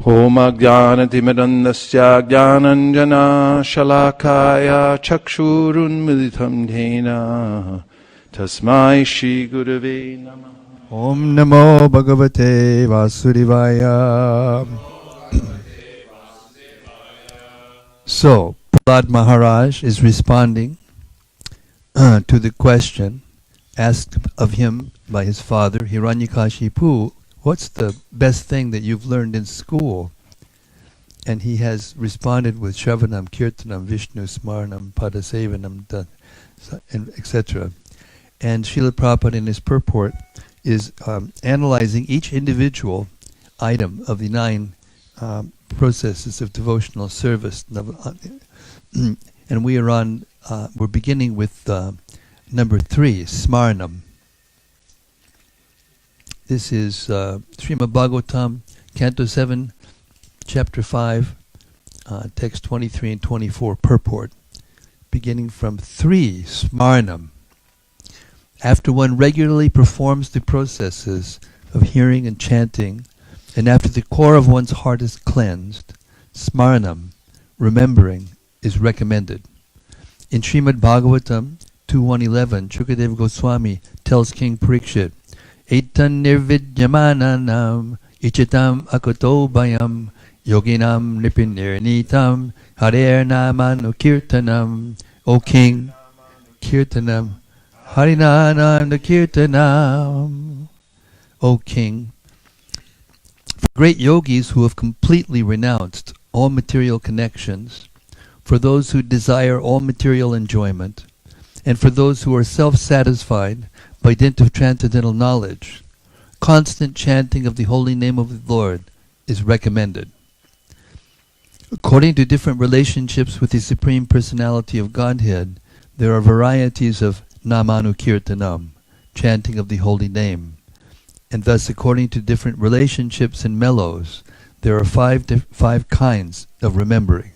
Om Ajnanatimirandasya Jnananjana Shalakaya Chakshurunmilitam Dhena Tasmai Shri Gurave Namah. Om Namo Bhagavate Vasudevaya. So, Prahlad Maharaj is responding to the question asked of him by his father, Hiranyakashipu, what's the best thing that you've learned in school? And he has responded with Shravanam, Kirtanam, Vishnu, Smaranam, Padasevanam, etc. And Srila Prabhupada in his purport is analyzing each individual item of the 9 processes of devotional service. And we are on, we're beginning with number 3, Smaranam. This is Srimad Bhagavatam, Canto 7, Chapter 5, Text 23 and 24, purport, beginning from 3, Smaranam. After one regularly performs the processes of hearing and chanting, and after the core of one's heart is cleansed, Smaranam, remembering, is recommended. In Srimad Bhagavatam 2.111, Shukadeva Goswami tells King Parikshit, Etan nirvidyamananam ichitam akoto bayam yoginam nipinirnitam harer namanu kirtanam. O King, kirtanam harinananda kirtanam. O King, for great yogis who have completely renounced all material connections, for those who desire all material enjoyment, and for those who are self-satisfied by dint of transcendental knowledge, constant chanting of the holy name of the Lord is recommended. According to different relationships with the Supreme Personality of Godhead, there are varieties of Namanukirtanam, chanting of the holy name. And thus, according to different relationships and mellows, there are 5 kinds of remembering.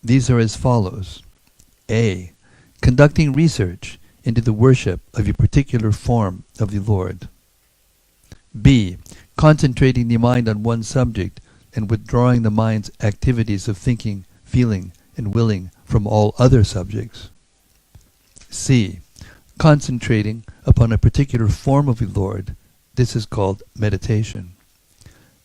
These are as follows. A. Conducting research into the worship of a particular form of the Lord. B. Concentrating the mind on one subject and withdrawing the mind's activities of thinking, feeling, and willing from all other subjects. C. Concentrating upon a particular form of the Lord. This is called meditation.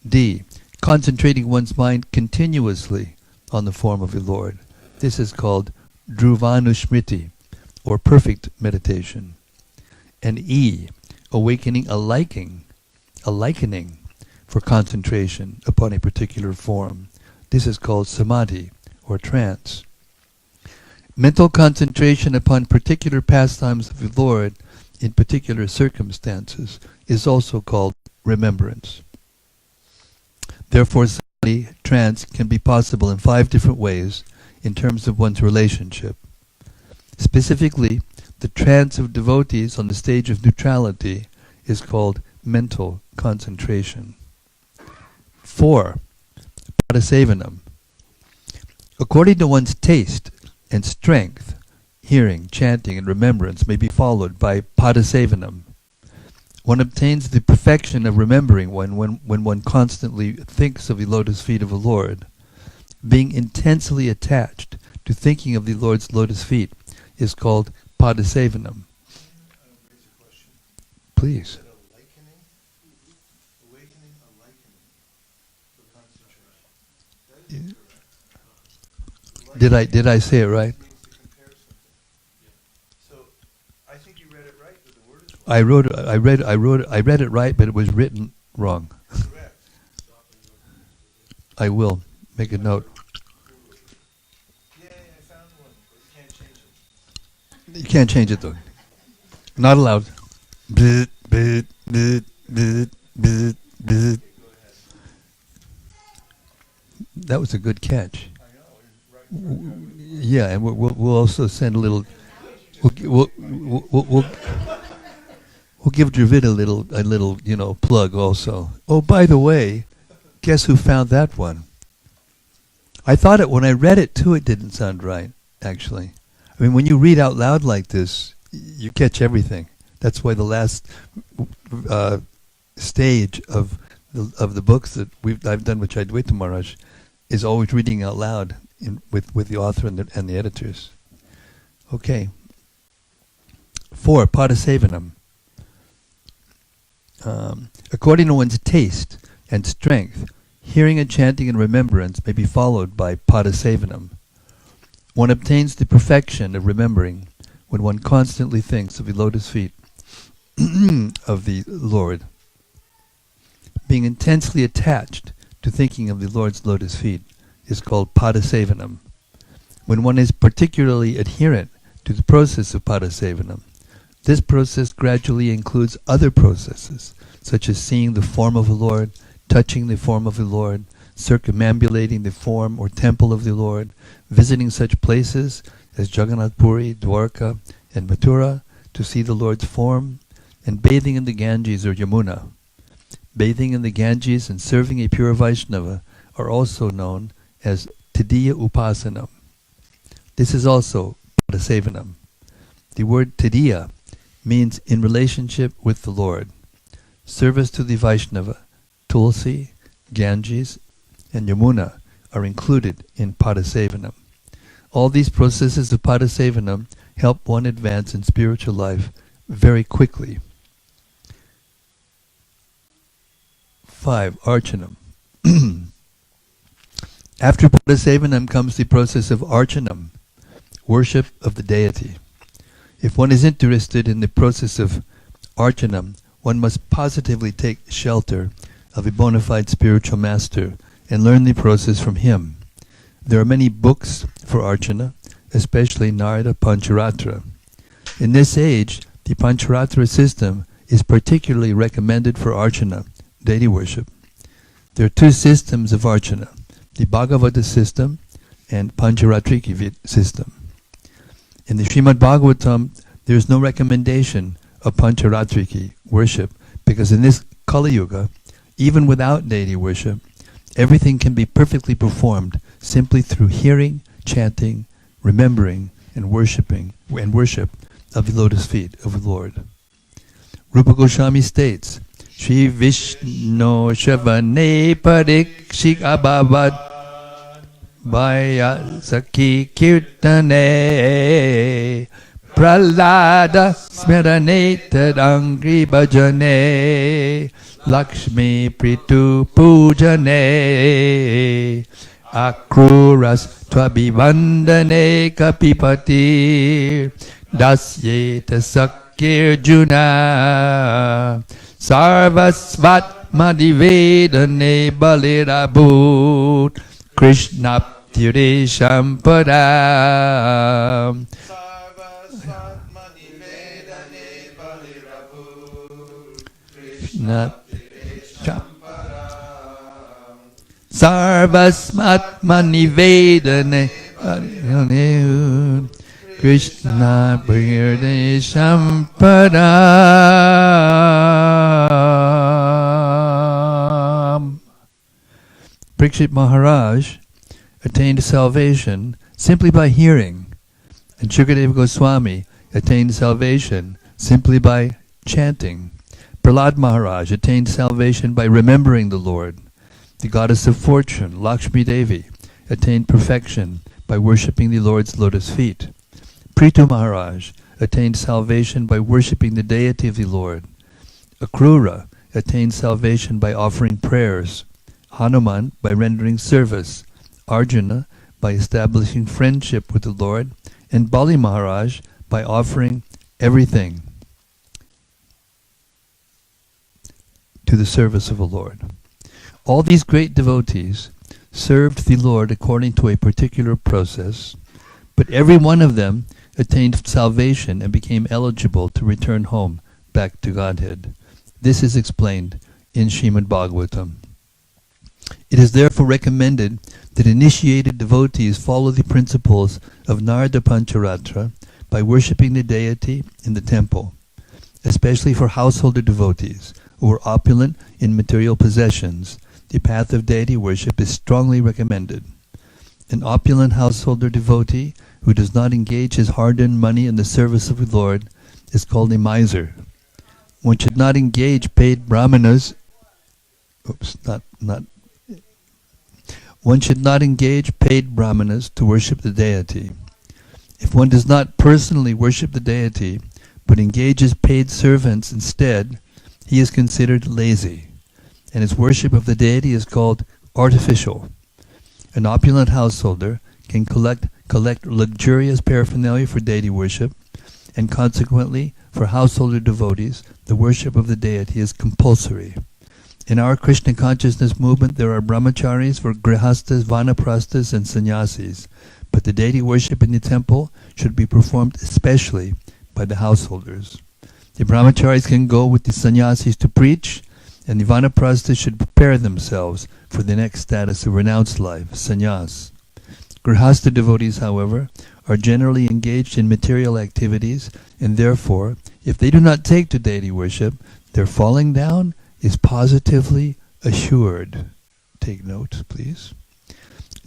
D. Concentrating one's mind continuously on the form of the Lord. This is called Dhruvanushmriti, or perfect meditation. And E. Awakening a likening for concentration upon a particular form. This is called samadhi, or trance. Mental concentration upon particular pastimes of the Lord in particular circumstances is also called remembrance. Therefore, samadhi, trance, can be possible in 5 different ways in terms of one's relationship. Specifically, the trance of devotees on the stage of neutrality is called mental concentration. 4. Padasevanam. According to one's taste and strength, hearing, chanting, and remembrance may be followed by Padasevanam. One obtains the perfection of remembering when one constantly thinks of the lotus feet of the Lord. Being intensely attached to thinking of the Lord's lotus feet is called Padasevanam. Please. Did I say it right? I think you read it right, but the word is wrong. I read it right, but it was written wrong. correct. I will make a note. Yeah, I found one, but you can't change it. You can't change it though. Not allowed. Bzz, bzz, bzz, bzz, bzz, bzz. That was a good catch. Yeah, and we'll also send a little. We'll give Dravid a little plug also. Oh, by the way, guess who found that one? I thought it when I read it too. It didn't sound right, actually. I mean, when you read out loud like this, you catch everything. That's why the last stage of of the books that I've done with Chaitanya Maharaj is always reading out loud with the author and the editors. Okay. 4. Padasevanam. According to one's taste and strength, hearing and chanting and remembrance may be followed by padasevanam. One obtains the perfection of remembering when one constantly thinks of the lotus feet of the Lord. Being intensely attached to thinking of the Lord's lotus feet is called padasevanam. When one is particularly adherent to the process of padasevanam, this process gradually includes other processes, such as seeing the form of the Lord, touching the form of the Lord, circumambulating the form or temple of the Lord, visiting such places as Jagannath Puri, Dwarka, and Mathura to see the Lord's form, and bathing in the Ganges or Yamuna. Bathing in the Ganges and serving a pure Vaishnava are also known as Tadiya Upasanam. This is also Padasevanam. The word Tadiya means in relationship with the Lord. Service to the Vaishnava, Tulsi, Ganges, and Yamuna are included in Padasevanam. All these processes of Padasevanam help one advance in spiritual life very quickly. 5. Archanam. After Padasevanam comes the process of Archanam, worship of the deity. If one is interested in the process of Archanam, one must positively take shelter of a bona fide spiritual master and learn the process from him. There are many books for Archana, especially Narada Pancharatra. In this age, the Pancharatra system is particularly recommended for Archana, deity worship. There are two systems of Archana, the Bhagavata system and Pancharatriki system. In the Srimad Bhagavatam, there is no recommendation of Pancharatriki worship because in this Kali Yuga, even without deity worship, everything can be perfectly performed simply through hearing, chanting, remembering, and worship of the lotus feet of the Lord. Rupa Goswami states, Shri Vishnu Shavane Parikshik Abhavad Vaisesika Kirtane Pralada Smirane Tadangri Bhajane Lakshmi Pritu Pujane Akruras Twabhivandane Kapipati Dasyeta Sakyarjuna Sarvasvat Madivedane Balirabhut Krishna Ptire Shampadam Sarvasvat Manivedane Balirabhut Krishna Ptire Shampadam Sarvasmat Manivedane Balirabhut Krishna Ptire Shampadam. Parikshit Maharaj attained salvation simply by hearing, and Shukadeva Goswami attained salvation simply by chanting. Prahlad Maharaj attained salvation by remembering the Lord. The goddess of fortune, Lakshmi Devi, attained perfection by worshipping the Lord's lotus feet. Prithu Maharaj attained salvation by worshipping the deity of the Lord. Akrura attained salvation by offering prayers. Hanuman by rendering service, Arjuna by establishing friendship with the Lord, and Bali Maharaj by offering everything to the service of the Lord. All these great devotees served the Lord according to a particular process, but every one of them attained salvation and became eligible to return home back to Godhead. This is explained in Srimad Bhagavatam. It is therefore recommended that initiated devotees follow the principles of Narada Pancharatra by worshipping the deity in the temple, especially for householder devotees who are opulent in material possessions. The path of deity worship is strongly recommended. An opulent householder devotee who does not engage his hard-earned money in the service of the Lord is called a miser. One should not engage paid brahmanas One should not engage paid brahmanas to worship the deity. If one does not personally worship the deity, but engages paid servants instead, he is considered lazy, and his worship of the deity is called artificial. An opulent householder can collect luxurious paraphernalia for deity worship, and consequently, for householder devotees, the worship of the deity is compulsory. In our Krishna consciousness movement, there are brahmacharis for grihastas, vanaprasthas, and sannyasis, but the deity worship in the temple should be performed especially by the householders. The brahmacharis can go with the sannyasis to preach, and the vanaprasthas should prepare themselves for the next status of renounced life, sannyas. Grihastha devotees, however, are generally engaged in material activities, and therefore, if they do not take to deity worship, their falling down is positively assured. Take note, please.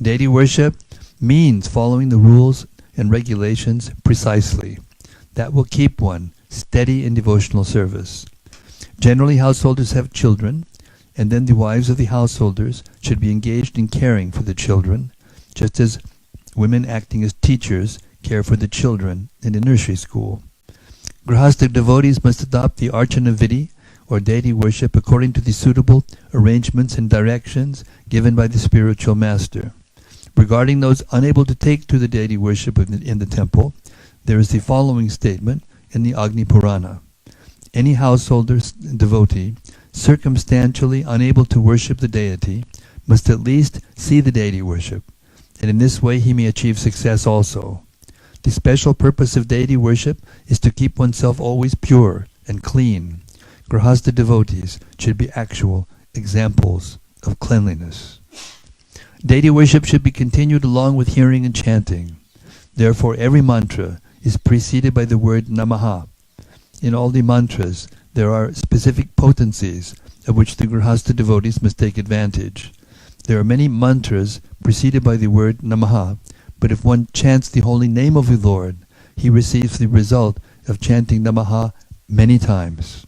Deity worship means following the rules and regulations precisely. That will keep one steady in devotional service. Generally, householders have children, and then the wives of the householders should be engaged in caring for the children, just as women acting as teachers care for the children in the nursery school. Grihastha devotees must adopt the archana vidhi, or deity worship, according to the suitable arrangements and directions given by the spiritual master. Regarding those unable to take to the deity worship in the temple, there is the following statement in the Agni Purana. Any householder devotee circumstantially unable to worship the deity must at least see the deity worship, and in this way he may achieve success also. The special purpose of deity worship is to keep oneself always pure and clean. Grihastha devotees should be actual examples of cleanliness. Deity worship should be continued along with hearing and chanting. Therefore, every mantra is preceded by the word Namaha. In all the mantras, there are specific potencies of which the Grihastha devotees must take advantage. There are many mantras preceded by the word Namaha, but if one chants the holy name of the Lord, he receives the result of chanting Namaha many times.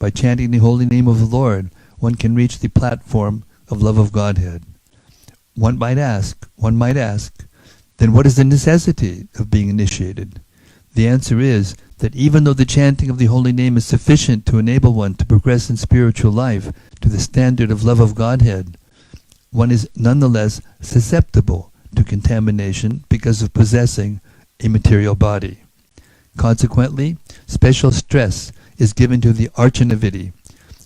By chanting the holy name of the Lord, one can reach the platform of love of Godhead. One might ask, then what is the necessity of being initiated? The answer is that even though the chanting of the holy name is sufficient to enable one to progress in spiritual life to the standard of love of Godhead, one is nonetheless susceptible to contamination because of possessing a material body. Consequently, special stress is given to the archana vidhi.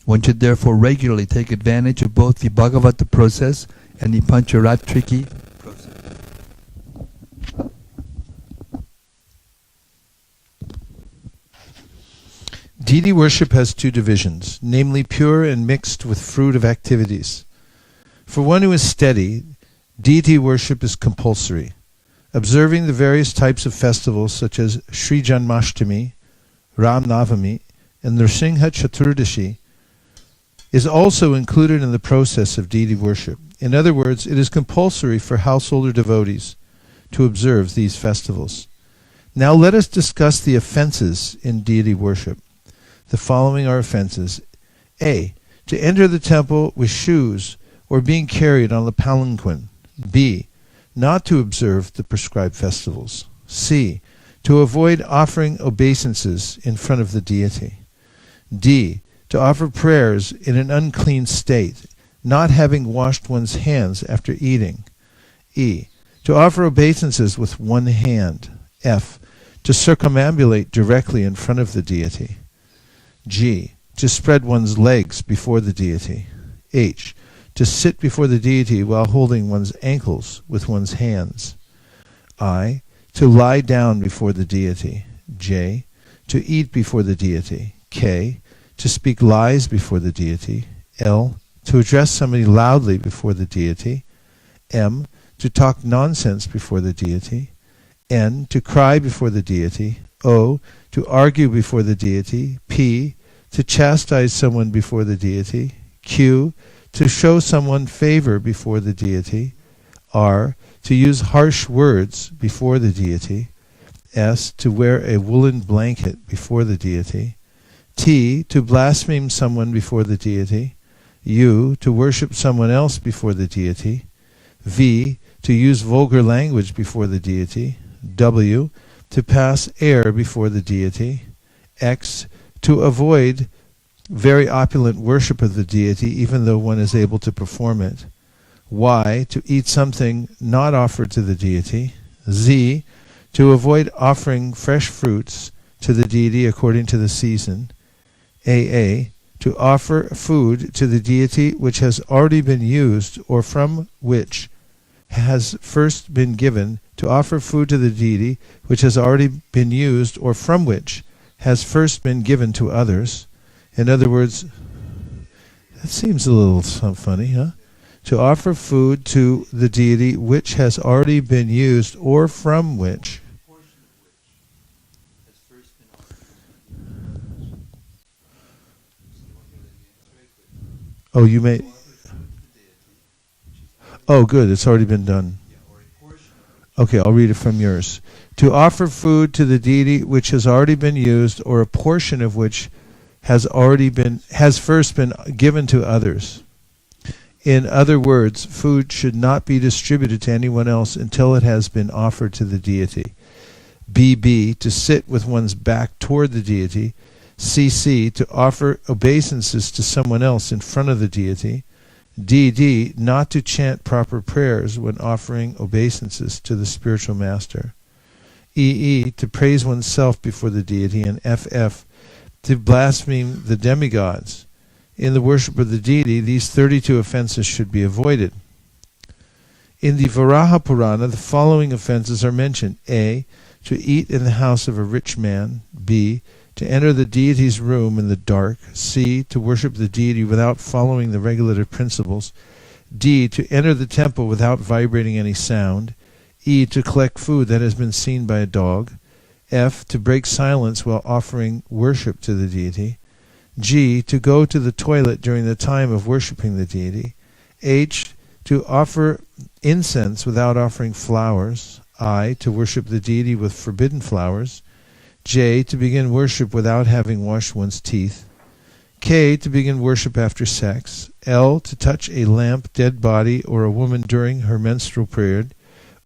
One should therefore regularly take advantage of both the Bhagavata process and the Pancharatriki process. Deity worship has two divisions, namely pure and mixed with fruit of activities. For one who is steady, deity worship is compulsory. Observing the various types of festivals such as Sri Janmashtami, Ram Navami, and Nrsimha Chaturdashi is also included in the process of deity worship. In other words, it is compulsory for householder devotees to observe these festivals. Now let us discuss the offenses in deity worship. The following are offenses. A. To enter the temple with shoes or being carried on a palanquin. B. Not to observe the prescribed festivals. C. To avoid offering obeisances in front of the deity. D. To offer prayers in an unclean state, not having washed one's hands after eating. E. To offer obeisances with one hand. F. To circumambulate directly in front of the deity. G. To spread one's legs before the deity. H. To sit before the deity while holding one's ankles with one's hands. I. To lie down before the deity. J. To eat before the deity. K. To speak lies before the deity. L. To address somebody loudly before the deity. M. To talk nonsense before the deity. N. To cry before the deity. O. To argue before the deity. P. To chastise someone before the deity. Q. To show someone favor before the deity. R. To use harsh words before the deity. S. To wear a woolen blanket before the deity. T. To blaspheme someone before the deity. U. To worship someone else before the deity. V. To use vulgar language before the deity. W. To pass air before the deity. X. To avoid very opulent worship of the deity, even though one is able to perform it. Y. To eat something not offered to the deity. Z. To avoid offering fresh fruits to the deity according to the season. AA. To offer food to the deity which has already been used or from which has first been given. To offer food to the deity which has already been used or from which has first been given to others. In other words, that seems a little funny, huh? To offer food to the deity which has already been used or from which. Oh, you may. Oh, good. It's already been done. Okay, I'll read it from yours. To offer food to the deity which has already been used, or a portion of which has first been given to others. In other words, food should not be distributed to anyone else until it has been offered to the deity. BB. To sit with one's back toward the deity. CC. To offer obeisances to someone else in front of the deity. DD. Not to chant proper prayers when offering obeisances to the spiritual master. EE. To praise oneself before the deity. And FF. To blaspheme the demigods. In the worship of the deity, these 32 offenses should be avoided. In the Varaha Purana, the following offenses are mentioned. A. To eat in the house of a rich man. B. To enter the deity's room in the dark. C. To worship the deity without following the regulative principles. D. To enter the temple without vibrating any sound. E. To collect food that has been seen by a dog. F. To break silence while offering worship to the deity. G. To go to the toilet during the time of worshipping the deity. H. To offer incense without offering flowers. I. To worship the deity with forbidden flowers. J. To begin worship without having washed one's teeth. K. To begin worship after sex. L. To touch a lamp, dead body, or a woman during her menstrual period,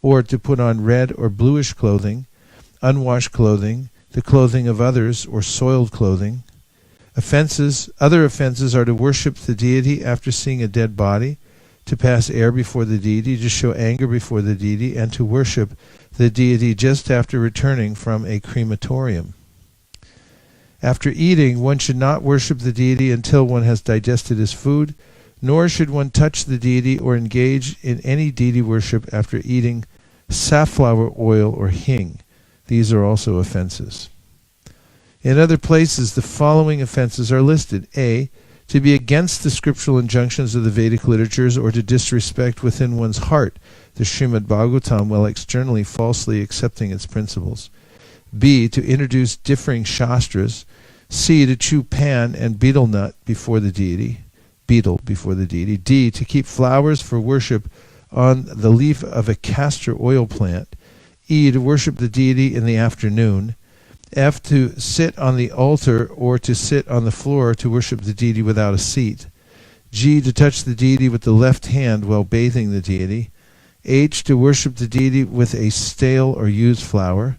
or to put on red or bluish clothing, unwashed clothing, the clothing of others, or soiled clothing. Other offenses are to worship the deity after seeing a dead body, to pass air before the deity, to show anger before the deity, and to worship the deity just after returning from a crematorium. After eating, one should not worship the deity until one has digested his food, nor should one touch the deity or engage in any deity worship after eating safflower oil or hing. These are also offenses. In other places, the following offenses are listed. A. To be against the scriptural injunctions of the Vedic literatures, or to disrespect within one's heart the Srimad Bhagavatam while externally falsely accepting its principles. B. To introduce differing shastras. C. To chew pan and betel nut before the deity. D. To keep flowers for worship on the leaf of a castor oil plant. E. To worship the deity in the afternoon. F. To sit on the altar or to sit on the floor to worship the deity without a seat. G. To touch the deity with the left hand while bathing the deity. H. To worship the deity with a stale or used flower.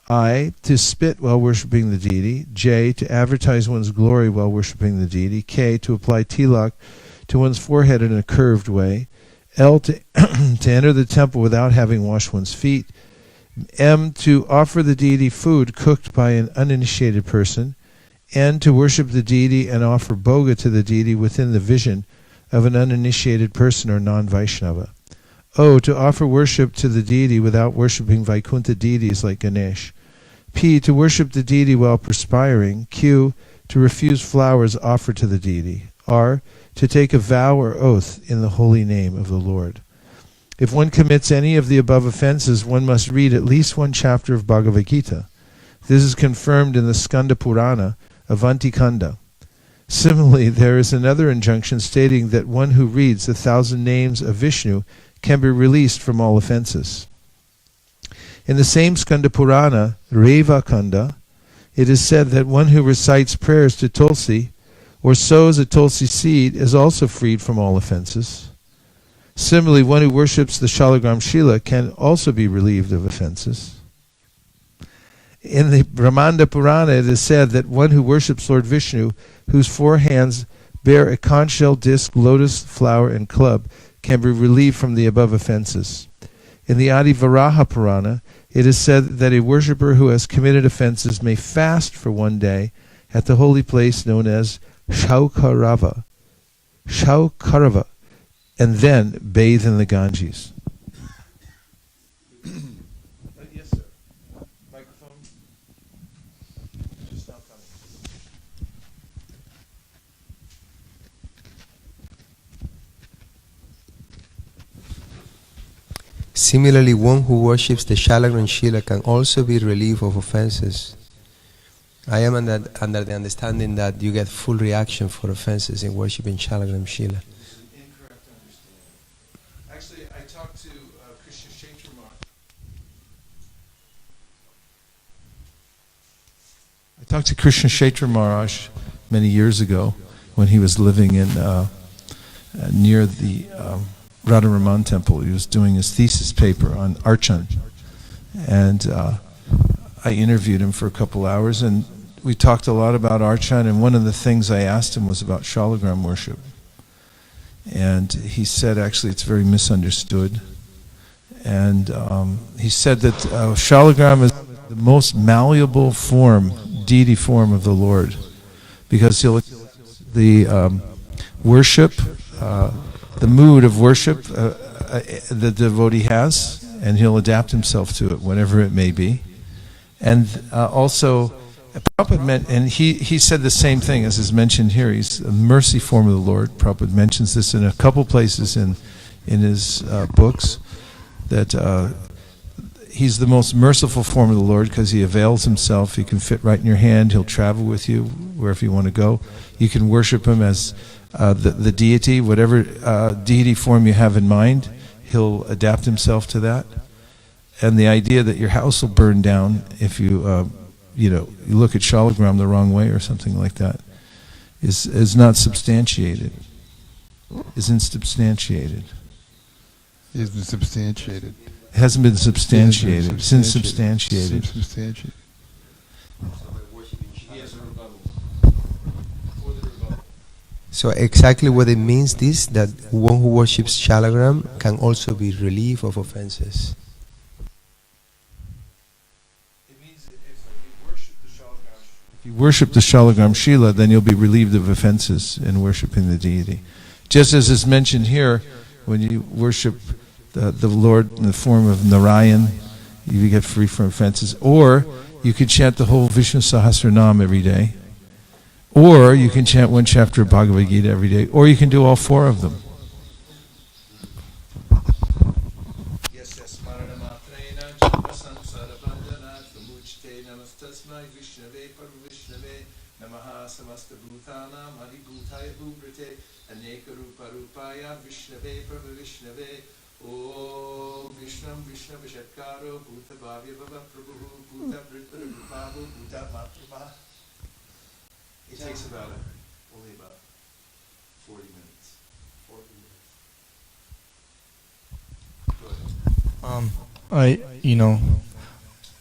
I. To spit while worshipping the deity. J. To advertise one's glory while worshipping the deity. K. To apply tilak to one's forehead in a curved way. L. To enter the temple without having washed one's feet. M. To offer the deity food cooked by an uninitiated person. N. To worship the deity and offer bhoga to the deity within the vision of an uninitiated person or non-Vaishnava. O. To offer worship to the deity without worshipping Vaikuntha deities like Ganesh. P. To worship the deity while perspiring. Q. To refuse flowers offered to the deity. R. To take a vow or oath in the holy name of the Lord. If one commits any of the above offenses, one must read at least one chapter of Bhagavad Gita. This is confirmed in the Skanda Purana, Avanti Kanda. Similarly, there is another injunction stating that one who reads 1,000 names of Vishnu can be released from all offenses. In the same Skanda Purana, Reva Kanda, it is said that one who recites prayers to Tulsi or sows a tulsi seed is also freed from all offenses. Similarly, one who worships the Shalagram Shila can also be relieved of offenses. In the Brahmanda Purana, it is said that one who worships Lord Vishnu, whose 4 hands bear a conch shell, disc, lotus, flower, and club, can be relieved from the above offenses. In the Adi Varaha Purana, it is said that a worshipper who has committed offenses may fast for 1 day at the holy place known as Shaukarava, and then bathe in the Ganges. Yes, sir. Microphone. Just now coming. Similarly, one who worships the Shalagram Shila can also be relieved of offenses. I am under the understanding that you get full reaction for offenses in worshipping Shalagram Shila. Incorrect understanding. Actually, I talked to Krishna Kshetra Maharaj. I talked to Krishna Kshetra Maharaj many years ago when he was living in near the Radharaman temple. He was doing his thesis paper on Archan, and I interviewed him for a couple hours, and we talked a lot about Archan, and one of the things I asked him was about Shalagram worship. And he said, actually, it's very misunderstood. And he said that Shalagram is the most malleable form, deity form of the Lord, because the worship, the mood of worship the devotee has, and he'll adapt himself to it, whatever it may be. And also, Prabhupada meant, and he said the same thing as is mentioned here. He's a mercy form of the Lord. Prabhupada mentions this in a couple places in his books, that he's the most merciful form of the Lord because he avails himself. He can fit right in your hand. He'll travel with you wherever you want to go. You can worship him as the deity, whatever deity form you have in mind. He'll adapt himself to that. And the idea that your house will burn down if you you look at Shalagram the wrong way or something like that is not substantiated. Isn't substantiated. Isn't substantiated. It hasn't been substantiated. It's insubstantiated. So exactly what it means is that one who worships Shalagram can also be relieved of offenses. If you worship the Shalagram Shila, then you'll be relieved of offenses in worshiping the deity. Just as is mentioned here, when you worship the Lord in the form of Narayan, you get free from offenses. Or you can chant the whole Vishnu Sahasranam every day. Or you can chant 1 chapter of Bhagavad Gita every day. Or you can do all 4 of them. It takes only about 40 minutes. Go ahead.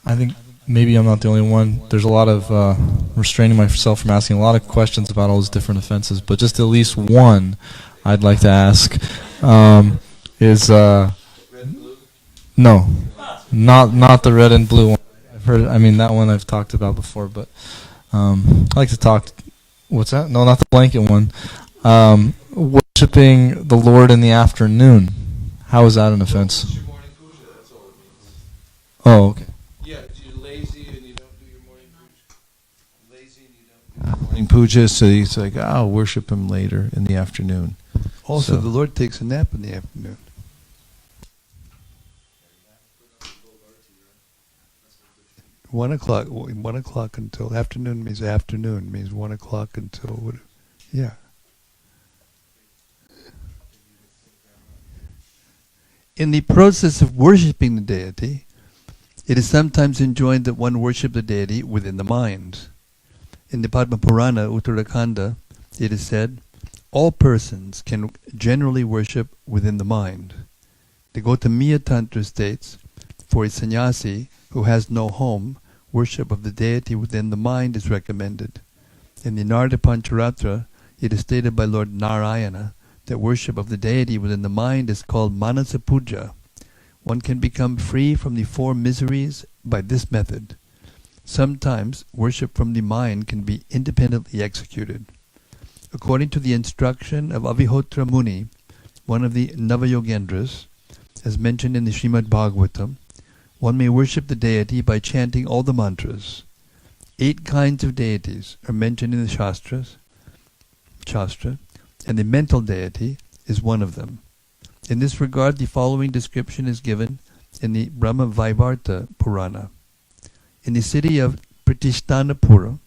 I think maybe I'm not the only one. There's a lot of restraining myself from asking a lot of questions about all those different offenses, but just at least one I'd like to ask is Red and blue? no, not the red and blue one. I've heard. I mean, that one I've talked about before, but I'd like to talk. What's that? No, not the blanket one. Worshipping the Lord in the afternoon. How is that an offense? It's your morning puja, that's all it means. Oh, okay. Yeah, you're lazy and you don't do your morning puja. Lazy and you don't do your morning puja, so it's like, I'll worship him later in the afternoon. Also, So- the Lord takes a nap in the afternoon. 1 o'clock. 1 o'clock until afternoon means 1 o'clock until yeah. In the process of worshipping the deity, it is sometimes enjoined that one worship the deity within the mind. In the Padma Purana, Uttarakanda, it is said, all persons can generally worship within the mind. The Gautamiya Tantra states, for a sannyasi who has no home, worship of the deity within the mind is recommended. In the Narada Pancharatra, it is stated by Lord Narayana that worship of the deity within the mind is called Manasa Puja. One can become free from the four miseries by this method. Sometimes worship from the mind can be independently executed. According to the instruction of Avihotra Muni, one of the Navayogendras, as mentioned in the Srimad Bhagavatam, one may worship the deity by chanting all the mantras. 8 kinds of deities are mentioned in the Shastra, and the mental deity is one of them. In this regard, the following description is given in the Brahma Vaivarta Purana. In the city of Pratishthanapura,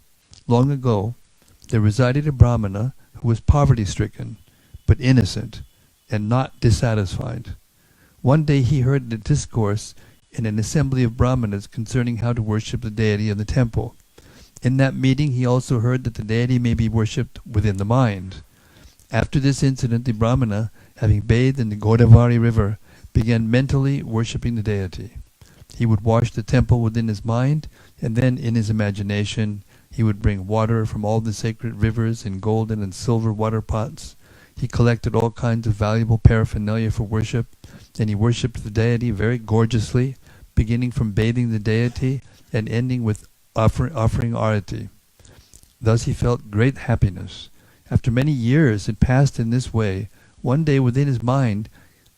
long ago, there resided a Brahmana who was poverty-stricken, but innocent, and not dissatisfied. One day he heard a discourse in an assembly of Brahmanas concerning how to worship the deity of the temple. In that meeting he also heard that the deity may be worshipped within the mind. After this incident, the Brahmana, having bathed in the Godavari river, began mentally worshipping the deity. He would wash the temple within his mind, and then in his imagination he would bring water from all the sacred rivers in golden and silver water pots. He collected all kinds of valuable paraphernalia for worship, and he worshipped the deity very gorgeously, beginning from bathing the deity and ending with offering arati. Thus he felt great happiness. After many years it passed in this way. One day within his mind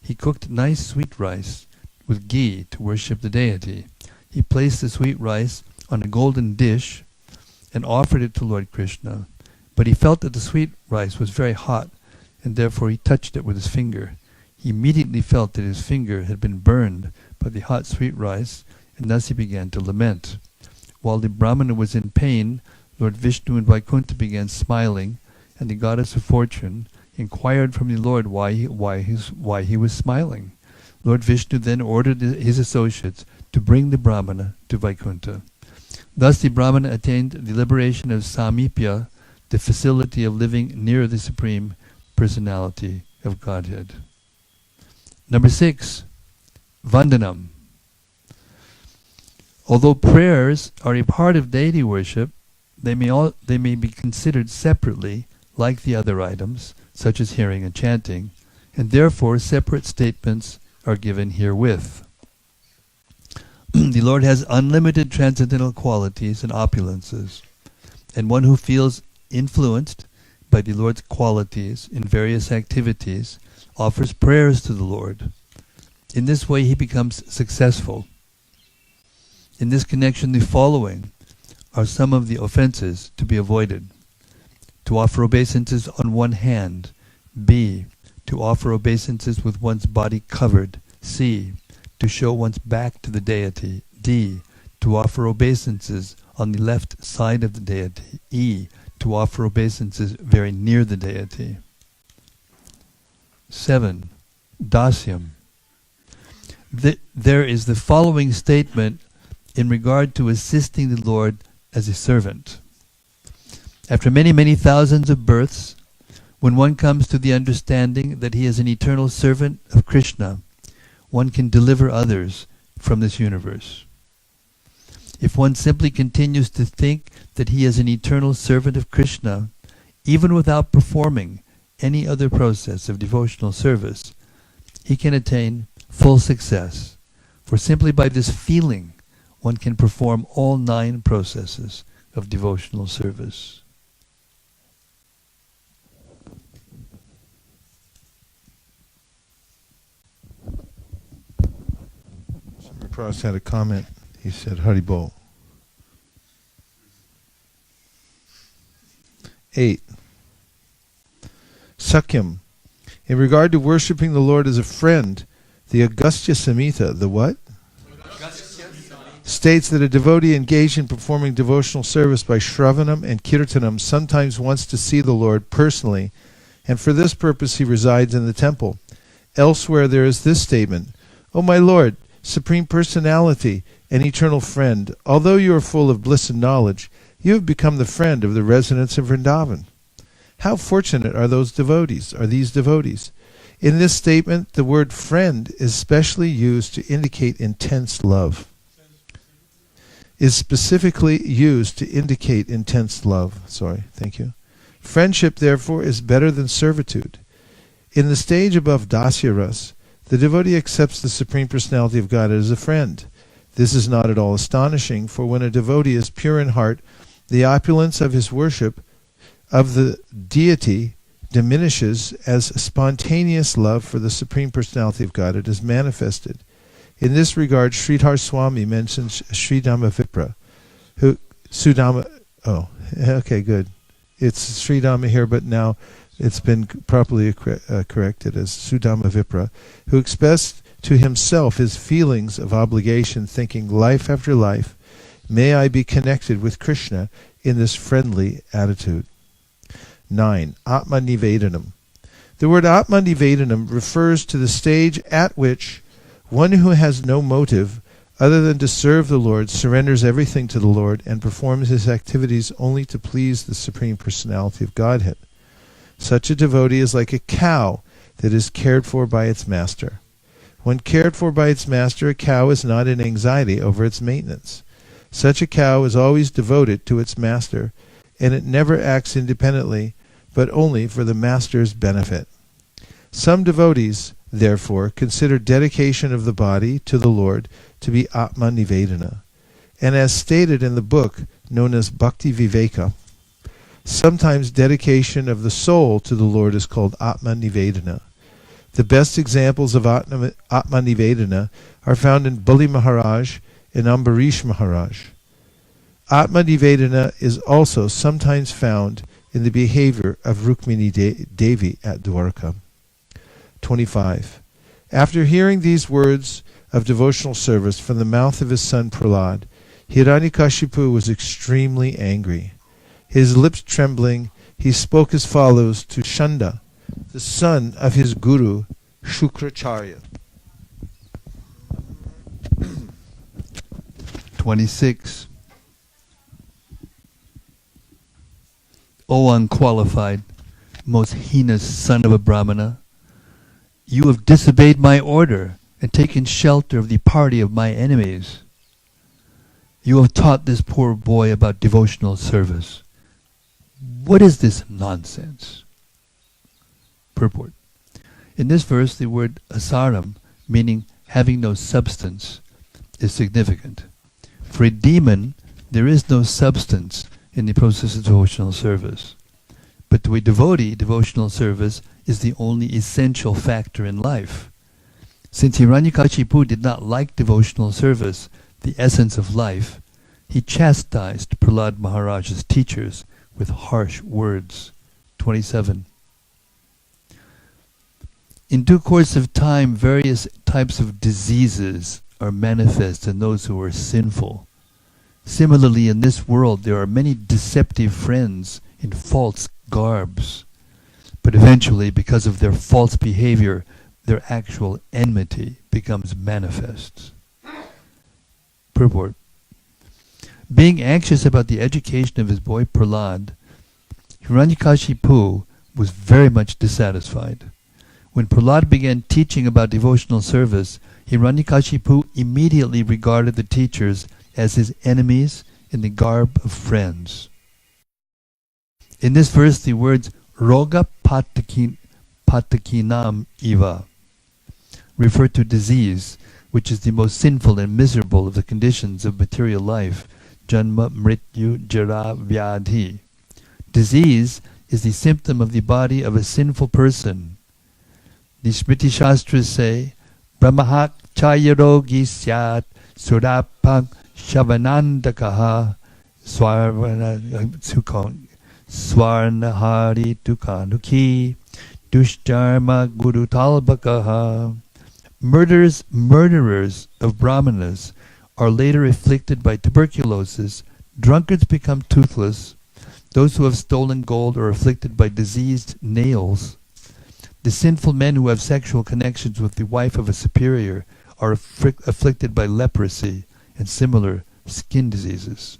he cooked nice sweet rice with ghee to worship the deity. He placed the sweet rice on a golden dish and offered it to Lord Krishna. But he felt that the sweet rice was very hot, and therefore he touched it with his finger. He immediately felt that his finger had been burned by the hot sweet rice, and thus he began to lament. While the Brahmana was in pain, Lord Vishnu and Vaikuntha began smiling, and the goddess of fortune inquired from the Lord why he was smiling. Lord Vishnu then ordered his associates to bring the Brahmana to Vaikuntha. Thus the Brahmana attained the liberation of Samipya, the facility of living near the Supreme Personality of Godhead. Number 6, Vandanam. Although prayers are a part of deity worship, they may be considered separately, like the other items, such as hearing and chanting, and therefore separate statements are given herewith. The Lord has unlimited transcendental qualities and opulences, and one who feels influenced by the Lord's qualities in various activities offers prayers to the Lord. In this way he becomes successful. In this connection, the following are some of the offenses to be avoided. To offer obeisances on one hand. B. To offer obeisances with one's body covered. C. To show one's back to the deity. D. To offer obeisances on the left side of the deity. E. To offer obeisances very near the deity. 7. Dasyam. There is the following statement in regard to assisting the Lord as a servant. After many, many thousands of births, when one comes to the understanding that he is an eternal servant of Krishna, one can deliver others from this universe. If one simply continues to think that he is an eternal servant of Krishna, even without performing any other process of devotional service, he can attain full success. For simply by this feeling, one can perform all 9 processes of devotional service. Prabhupada had a comment. He said, Haribol. 8. Sakyam. In regard to worshipping the Lord as a friend, the Agastya Samhita, the what? States that a devotee engaged in performing devotional service by Shravanam and Kirtanam sometimes wants to see the Lord personally, and for this purpose he resides in the temple. Elsewhere there is this statement, O my Lord, Supreme Personality and Eternal Friend, although you are full of bliss and knowledge, you have become the friend of the residents of Vrindavan. How fortunate are these devotees? In this statement, the word friend is specially used to indicate intense love. Sorry, thank you. Friendship, therefore, is better than servitude. In the stage above Dasya Ras, the devotee accepts the Supreme Personality of Godhead as a friend. This is not at all astonishing, for when a devotee is pure in heart, the opulence of his worship of the deity diminishes as spontaneous love for the Supreme Personality of Godhead is manifested. In this regard, Sridhar Swami mentions Sridhama Vipra, It's Sridhama here, but now it's been properly corrected as Sudama Vipra, who expressed to himself his feelings of obligation, thinking, life after life, may I be connected with Krishna in this friendly attitude. 9. Atma Nivedanam. The word Atma Nivedanam refers to the stage at which one who has no motive other than to serve the Lord surrenders everything to the Lord and performs his activities only to please the Supreme Personality of Godhead. Such a devotee is like a cow that is cared for by its master. When cared for by its master, a cow is not in anxiety over its maintenance. Such a cow is always devoted to its master, and it never acts independently, but only for the master's benefit. Some devotees, therefore, consider dedication of the body to the Lord to be Atma Nivedana. And as stated in the book known as Bhakti Viveka, sometimes dedication of the soul to the Lord is called Atma Nivedana. The best examples of Atma Nivedana are found in Bali Maharaj and Ambarish Maharaj. Atma Nivedana is also sometimes found in the behavior of Rukmini Devi at Dwarka. 25. After hearing these words of devotional service from the mouth of his son Prahlad, Hiranyakashipu was extremely angry. His lips trembling, he spoke as follows to Shanda, the son of his guru, Shukracharya. 26. O unqualified, most heinous son of a Brahmana, you have disobeyed my order and taken shelter of the party of my enemies. You have taught this poor boy about devotional service. What is this nonsense? Purport. In this verse, the word asaram, meaning having no substance, is significant. For a demon, there is no substance in the process of devotional service. But to a devotee, devotional service is the only essential factor in life. Since Hiranyakashipu did not like devotional service, the essence of life, he chastised Prahlad Maharaj's teachers with harsh words. 27. In due course of time, various types of diseases are manifest in those who are sinful. Similarly, in this world, there are many deceptive friends in false garbs. But eventually, because of their false behavior, their actual enmity becomes manifest. Purport. Being anxious about the education of his boy Prahlad, Hiranyakashipu was very much dissatisfied. When Prahlad began teaching about devotional service, Hiranyakashipu immediately regarded the teachers as his enemies in the garb of friends. In this verse, the words Roga Patakinam Iva refer to disease, which is the most sinful and miserable of the conditions of material life, Janma, Mrityu, Jara, Vyadhi. Disease is the symptom of the body of a sinful person. The Smriti Shastras say, Brahmahak Chayarogi Syat Surapak Shavanandakaha Swarnahari Tukanuki Dushtarma Guru Talbakaha. Murderers of Brahmanas are later afflicted by tuberculosis, drunkards become toothless, those who have stolen gold are afflicted by diseased nails. The sinful men who have sexual connections with the wife of a superior are afflicted by leprosy and similar skin diseases.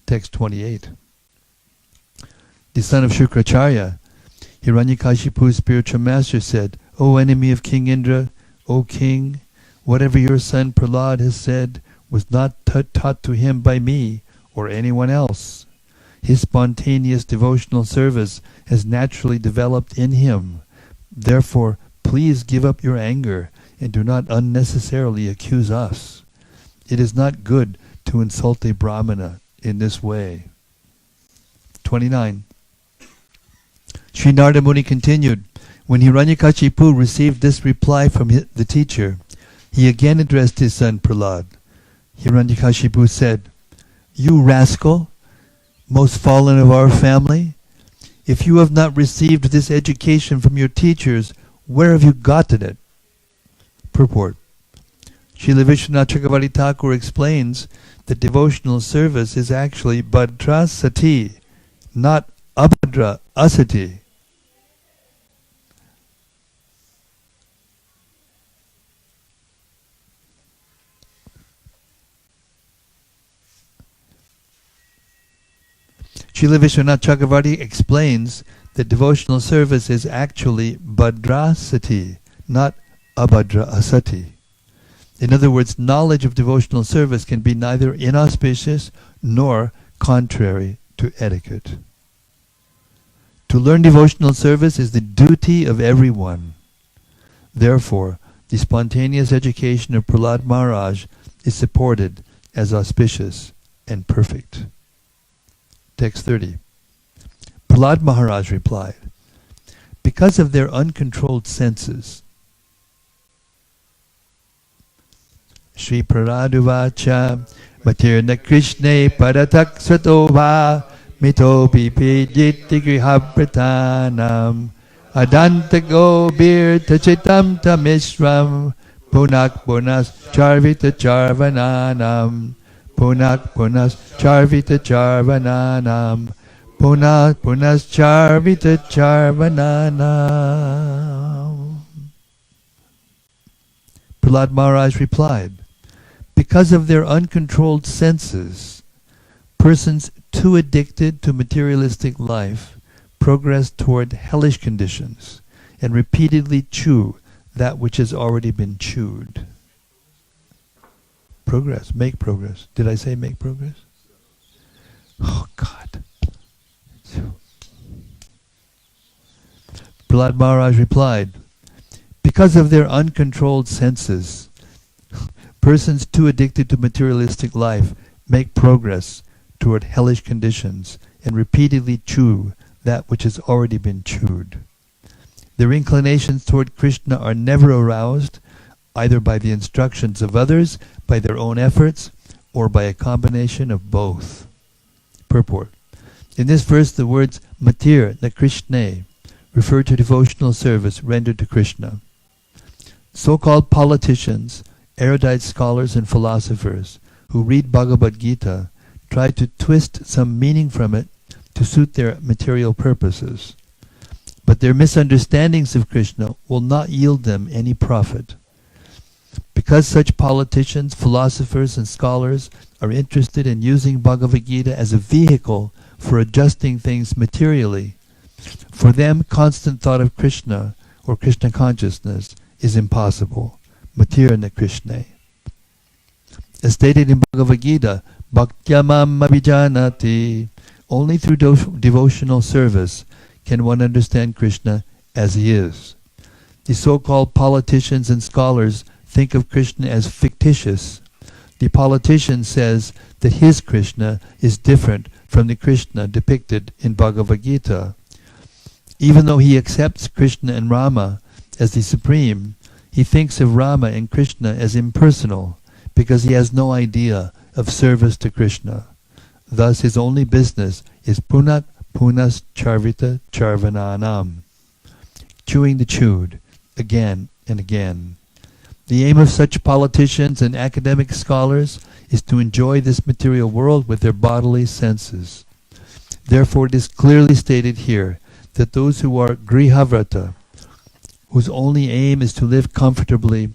Text 28. the son of Shukracharya. Hiranyakashipu's spiritual master said, O enemy of King Indra, O king, whatever your son Prahlad has said was not taught to him by me or anyone else. His spontaneous devotional service has naturally developed in him. Therefore, please give up your anger and do not unnecessarily accuse us. It is not good to insult a Brahmana in this way. 29. Sri Narada Muni continued, when Hiranyakashipu received this reply from the teacher, he again addressed his son Prahlad. Hiranyakashipu said, You rascal, most fallen of our family, if you have not received this education from your teachers, where have you gotten it? Purport. Srila Vishwanath Chakravarti Thakur explains that devotional service is actually Bhadra Sati, not Abhadra Asati. Srila Vishwanath Chakravarti explains that devotional service is actually Bhadra Sati, not Abhadra Asati. In other words, knowledge of devotional service can be neither inauspicious nor contrary to etiquette. To learn devotional service is the duty of everyone. Therefore, the spontaneous education of Prahlad Maharaj is supported as auspicious and perfect. Text 30. Prahlad Maharaj replied, because of their uncontrolled senses, Shri Praraduvacha Matirna Krishne Paratak Svatova Mito Pipi Jiti Grihapratanam Adanta Gobir Tachitam Tamishram Punak Punas Charvita Charvananam Punak Punas Charvita Charvananam Punak Punas Charvita Charvananam. Prahlad Maharaj replied, because of their uncontrolled senses, persons too addicted to materialistic life progress toward hellish conditions and repeatedly chew that which has already been chewed. Progress, make progress. Did I say make progress? Oh God. Prahlad Maharaj replied, because of their uncontrolled senses, persons too addicted to materialistic life make progress toward hellish conditions and repeatedly chew that which has already been chewed. Their inclinations toward Krishna are never aroused, either by the instructions of others, by their own efforts, or by a combination of both. Purport. In this verse, the words matir na Krishna refer to devotional service rendered to Krishna. So-called politicians, erudite scholars and philosophers who read Bhagavad Gita try to twist some meaning from it to suit their material purposes. But their misunderstandings of Krishna will not yield them any profit. Because such politicians, philosophers, and scholars are interested in using Bhagavad Gita as a vehicle for adjusting things materially, for them constant thought of Krishna or Krishna consciousness is impossible. Matir na Krishna. As stated in Bhagavad Gita, Bhaktyamam abhijanati, only through devotional service can one understand Krishna as he is. The so-called politicians and scholars think of Krishna as fictitious. The politician says that his Krishna is different from the Krishna depicted in Bhagavad Gita. Even though he accepts Krishna and Rama as the supreme, he thinks of Rama and Krishna as impersonal because he has no idea of service to Krishna. Thus his only business is punak punas charvita charvananam, chewing the chewed again and again. The aim of such politicians and academic scholars is to enjoy this material world with their bodily senses. Therefore it is clearly stated here that those who are grihavrata, whose only aim is to live comfortably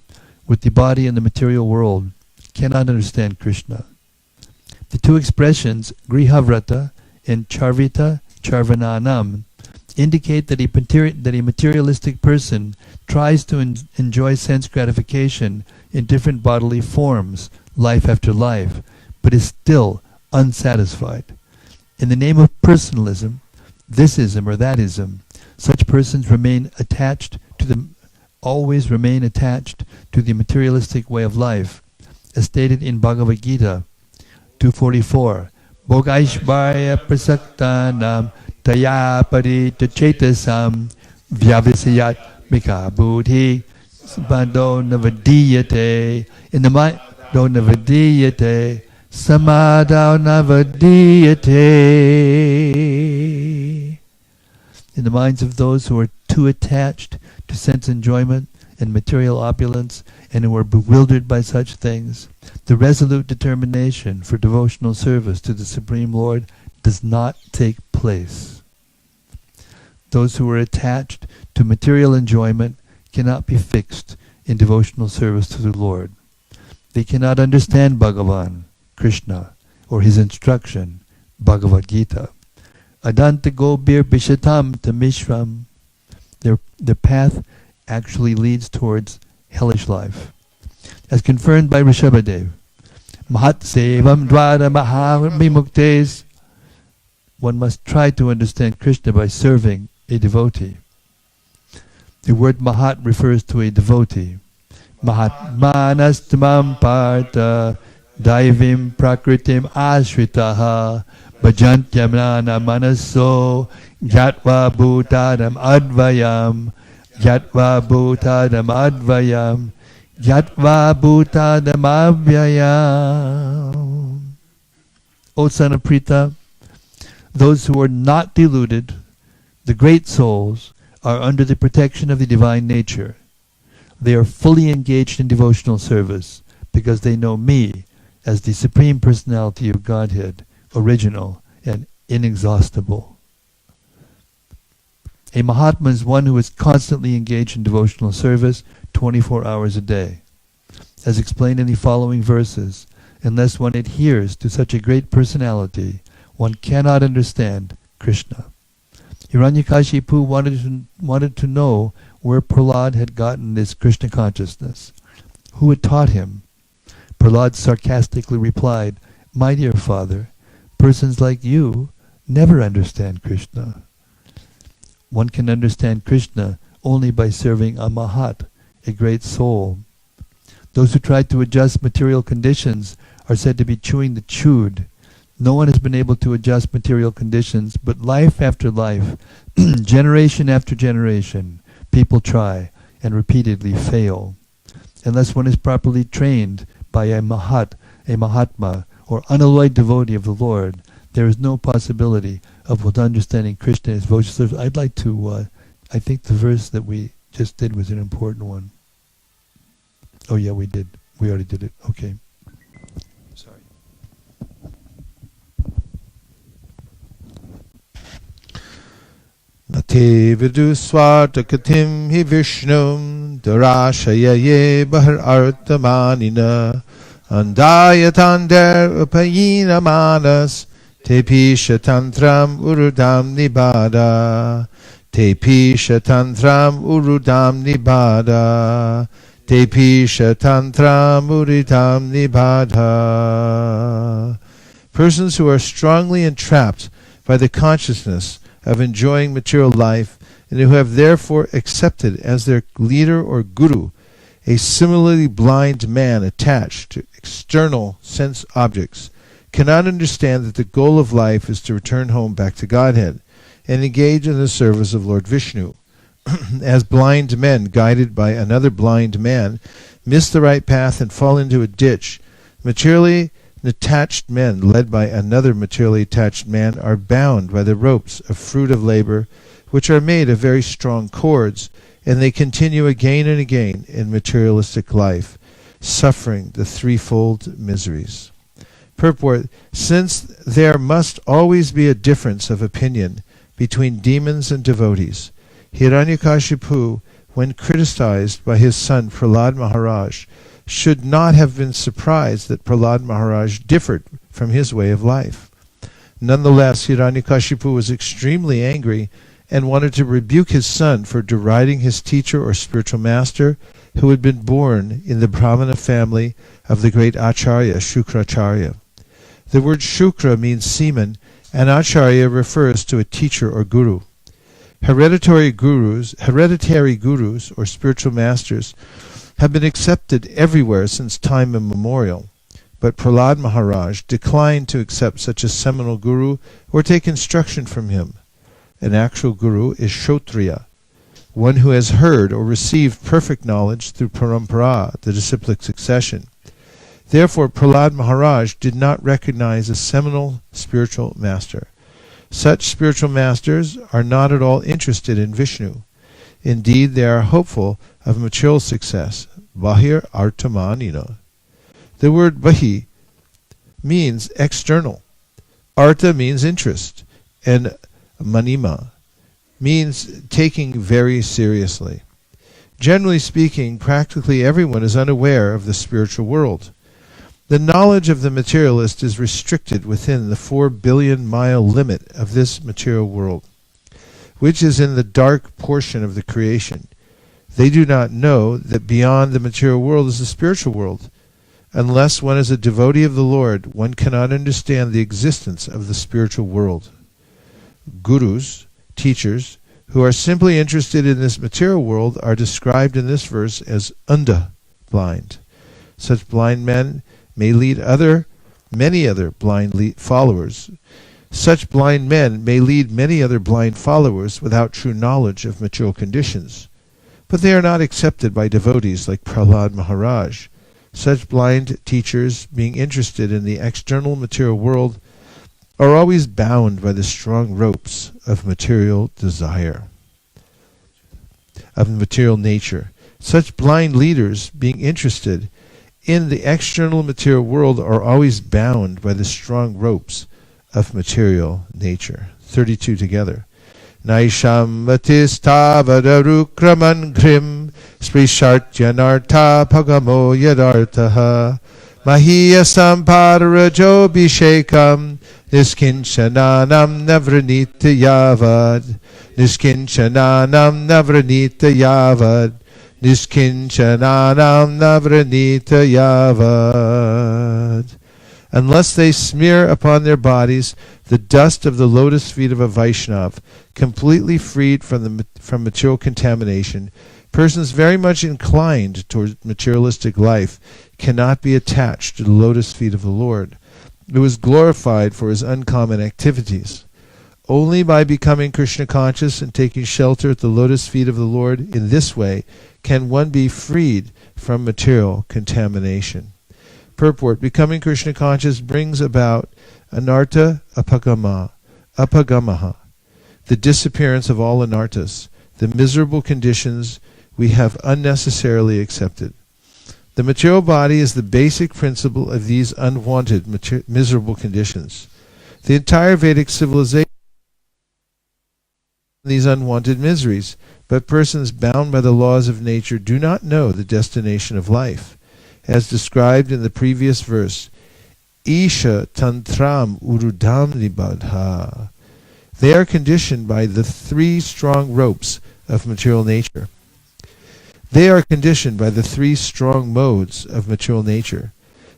with the body in the material world, cannot understand Krishna. The two expressions, grihavrata and charvita charvananam, indicate that a materialistic person tries to enjoy sense gratification in different bodily forms, life after life, but is still unsatisfied. In the name of personalism, thisism or that-ism, such persons always remain attached to the materialistic way of life, as stated in Bhagavad Gita 2:44. Bhogaishvarya prasaktanam taya paritachetasam vyavisayat mika buddhi sabado navadiyate. In the mind, do navadiyate, samadao navadiyate. In the minds of those who are too attached to sense enjoyment and material opulence, and who are bewildered by such things, the resolute determination for devotional service to the Supreme Lord does not take place. Those who are attached to material enjoyment cannot be fixed in devotional service to the Lord. They cannot understand Bhagavan, Krishna, or his instruction, Bhagavad Gita. Adanta gobir bishatam tamishram. Their path actually leads towards hellish life. As confirmed by Rishabhadev, Mahat Sevam Dvara Mahavimuktes. One must try to understand Krishna by serving a devotee. The word Mahat refers to a devotee. Mahatmanastamam Partha Daivim Prakritim Ashritaha Bhajantyamnana Manaso Yatva Bhutadam Advayam Yatva Bhutadam Advayam Yatva Bhutadam Avyayam. O son of Pritha, those who are not deluded, the great souls, are under the protection of the divine nature. They are fully engaged in devotional service because they know me as the Supreme Personality of Godhead, original and inexhaustible. A Mahatma is one who is constantly engaged in devotional service 24 hours a day. As explained in the following verses, unless one adheres to such a great personality, one cannot understand Krishna. Hiranyakashipu wanted to know where Prahlad had gotten this Krishna consciousness. Who had taught him? Prahlad sarcastically replied, "My dear father, persons like you never understand Krishna." One can understand Krishna only by serving a Mahat, a great soul. Those who try to adjust material conditions are said to be chewing the chewed. No one has been able to adjust material conditions, but life after life, generation after generation, people try and repeatedly fail. Unless one is properly trained by a Mahat, a Mahatma, or unalloyed devotee of the Lord, there is no possibility of understanding Krishna as devotional service. I'd like to, I think the verse that we just did was an important one. Oh yeah, we did. We already did it. Okay. Sorry. Nate vidu swartakatim hi vishnum darashayaye bahar artamanina andayatander upayina manas tepisha tantram urudam nibada tepisha tantram urudam nibada tepisha tantram urudam nibada. Persons who are strongly entrapped by the consciousness of enjoying material life, and who have therefore accepted as their leader or guru a similarly blind man attached to external sense objects, cannot understand that the goal of life is to return home back to Godhead and engage in the service of Lord Vishnu. As blind men guided by another blind man miss the right path and fall into a ditch, materially attached men led by another materially attached man are bound by the ropes of fruit of labor, which are made of very strong cords, and they continue again and again in materialistic life, suffering the threefold miseries. Purport: since there must always be a difference of opinion between demons and devotees, Hiranyakashipu, when criticized by his son Prahlad Maharaj, should not have been surprised that Prahlad Maharaj differed from his way of life. Nonetheless, Hiranyakashipu was extremely angry and wanted to rebuke his son for deriding his teacher or spiritual master who had been born in the Brahmana family of the great Acharya, Shukracharya. The word Shukra means semen, and Acharya refers to a teacher or guru. Hereditary gurus or spiritual masters have been accepted everywhere since time immemorial, but Prahlad Maharaj declined to accept such a seminal guru or take instruction from him. An actual guru is Kshotriya, one who has heard or received perfect knowledge through parampara, the disciplic succession. Therefore, Prahlad Maharaj did not recognize a seminal spiritual master. Such spiritual masters are not at all interested in Vishnu. Indeed, they are hopeful of material success. Bahir artamanina. The word bahi means external. Artha means interest, and manima means taking very seriously. Generally speaking, practically everyone is unaware of the spiritual world. The knowledge of the materialist is restricted within the 4 billion mile limit of this material world, which is in the dark portion of the creation. They do not know that beyond the material world is the spiritual world. Unless one is a devotee of the Lord, one cannot understand the existence of the spiritual world. Gurus, teachers, who are simply interested in this material world are described in this verse as andha, blind. Such blind men may lead many other blind followers. Such blind men may lead many other blind followers without true knowledge of material conditions. But they are not accepted by devotees like Prahlad Maharaj. Such blind teachers, being interested in the external material world, are always bound by the strong ropes of material desire, of material nature. Such blind leaders, being interested in the external material world, are always bound by the strong ropes of material nature. 32 together. Naisham vatistavadarukram grim sprishartyanartha pagamo yadartaha mahiyasam pararajo bhishekam niskinchananam navranita yavad niskinchananam navranita yavad niskinchananam navranita yavad. Unless they smear upon their bodies the dust of the lotus feet of a Vaishnav, completely freed from material contamination, persons very much inclined toward materialistic life cannot be attached to the lotus feet of the Lord, who is glorified for his uncommon activities. Only by becoming Krishna conscious and taking shelter at the lotus feet of the Lord in this way can one be freed from material contamination. Purport: becoming Krishna conscious brings about anartha apagamaha, the disappearance of all anarthas, the miserable conditions we have unnecessarily accepted. The material body is the basic principle of these unwanted miserable conditions. The entire Vedic civilization these unwanted miseries, but persons bound by the laws of nature do not know the destination of life. As described in the previous verse, Isha tantram urudam nibadha. They are conditioned by the 3 strong ropes of material nature. They are conditioned by the 3 strong modes of material nature.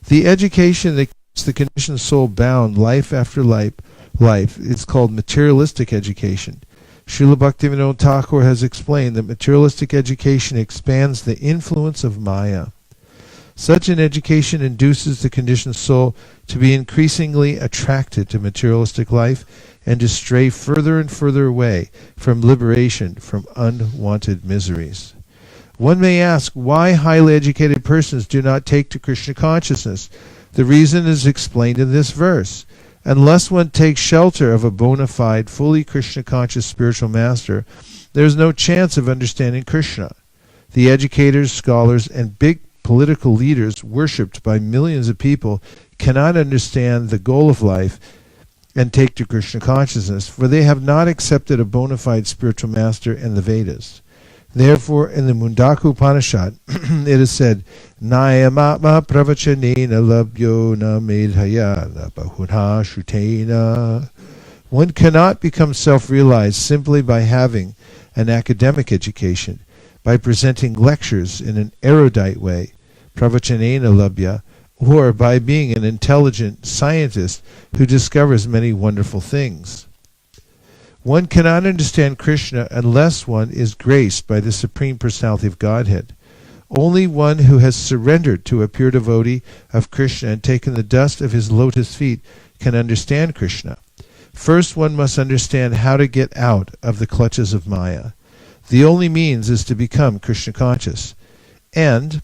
The education that keeps the conditioned soul bound life after life is called materialistic education. Srila Bhaktivinoda Thakur has explained that materialistic education expands the influence of Maya. Such an education induces the conditioned soul to be increasingly attracted to materialistic life and to stray further and further away from liberation from unwanted miseries. One may ask why highly educated persons do not take to Krishna consciousness. The reason is explained in this verse. Unless one takes shelter of a bona fide, fully Krishna conscious spiritual master, there is no chance of understanding Krishna. The educators, scholars, and big political leaders worshipped by millions of people cannot understand the goal of life and take to Krishna consciousness, for they have not accepted a bona fide spiritual master and the Vedas. Therefore, in the Mundaka Upanishad, it is said, Nayamatma pravachanena labhyo na medhaya na bahuna shrutena. One cannot become self-realized simply by having an academic education, by presenting lectures in an erudite way, pravachanena labhya, or by being an intelligent scientist who discovers many wonderful things. One cannot understand Krishna unless one is graced by the Supreme Personality of Godhead. Only one who has surrendered to a pure devotee of Krishna and taken the dust of his lotus feet can understand Krishna. First, one must understand how to get out of the clutches of Maya. The only means is to become Krishna conscious. And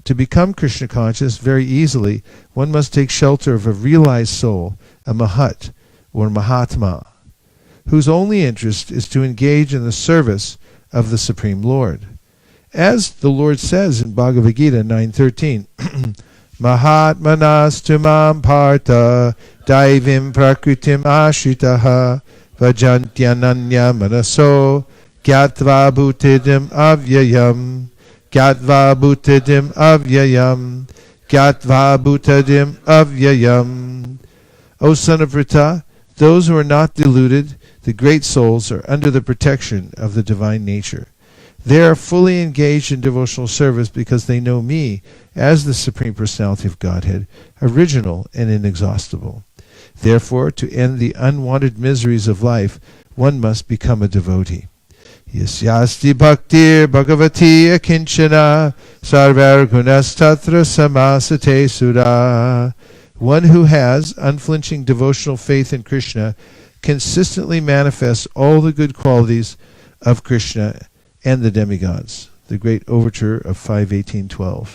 to become Krishna conscious very easily, one must take shelter of a realized soul, a Mahat or Mahatma, whose only interest is to engage in the service of the Supreme Lord. As the Lord says in Bhagavad Gita 9:13, Mahatmanas tumam partha daivim prakritim ashritaha vajantyananya manaso gyatva bhutidim avyayam gyatva bhutidim avyayam gyatva bhutidim avyayam. O son of Vrita, those who are not deluded, the great souls, are under the protection of the divine nature. They are fully engaged in devotional service because they know me as the Supreme Personality of Godhead, original and inexhaustible. Therefore, to end the unwanted miseries of life, one must become a devotee. Yasyasti bhaktir bhagavati akinchana sarvar gunas tatra samasate sura. One who has unflinching devotional faith in Krishna consistently manifests all the good qualities of Krishna and the demigods. The great overture of 5.18.12.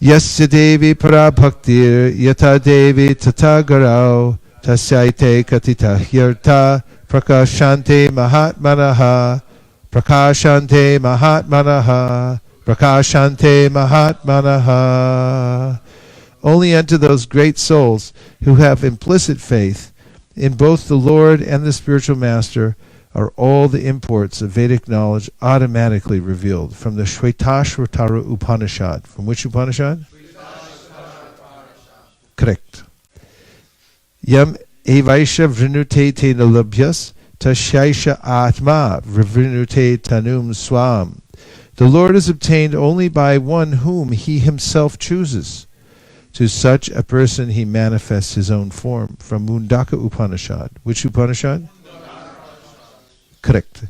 Yasya devi para bhaktir yata devi tata garau tasyaite katita hyarta prakashante mahatmanaha prakashante mahatmanaha prakashante mahatmanaha. Only unto those great souls who have implicit faith in both the Lord and the spiritual master are all the imports of Vedic knowledge automatically revealed. From the Shvetashvatara Upanishad. From which Upanishad? Correct. Yam evaisha vrinute te nalabhyas tashaisha atma vrinute tanum swam. The Lord is obtained only by one whom he himself chooses. To such a person he manifests his own form. From Mundaka Upanishad. Which Upanishad? Correct.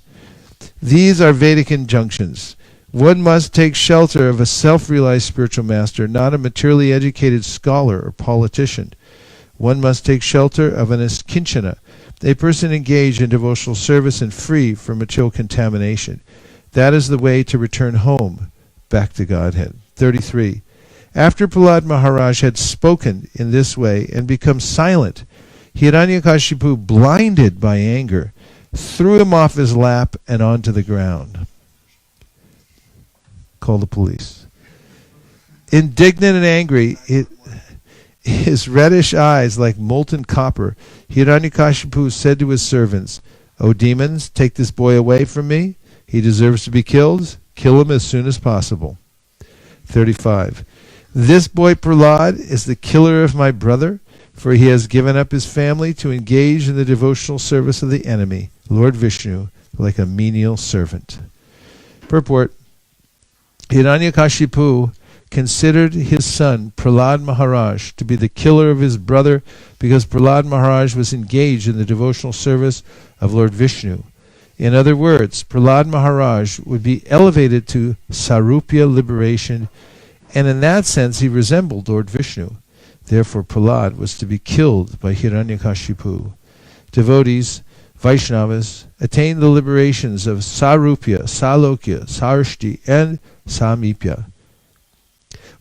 These are Vedic injunctions. One must take shelter of a self-realized spiritual master, not a materially educated scholar or politician. One must take shelter of an askinchana, a person engaged in devotional service and free from material contamination. That is the way to return home, back to Godhead. 33. After Prahlad Maharaj had spoken in this way and become silent, Hiranyakashipu, blinded by anger, threw him off his lap and onto the ground. Call the police. Indignant and angry, his reddish eyes like molten copper, Hiranyakashipu said to his servants, O demons, take this boy away from me. He deserves to be killed. Kill him as soon as possible. 35. This boy Prahlad is the killer of my brother, for he has given up his family to engage in the devotional service of the enemy, Lord Vishnu, like a menial servant. Purport. Hiranyakashipu considered his son Prahlad Maharaj to be the killer of his brother because Prahlad Maharaj was engaged in the devotional service of Lord Vishnu. In other words, Prahlad Maharaj would be elevated to Sarupya liberation, and in that sense he resembled Lord Vishnu. Therefore Prahlad was to be killed by Hiranyakashipu. Devotees, Vaishnavas, attain the liberations of Sarupya, Salokya, Sarshti, and Samipya.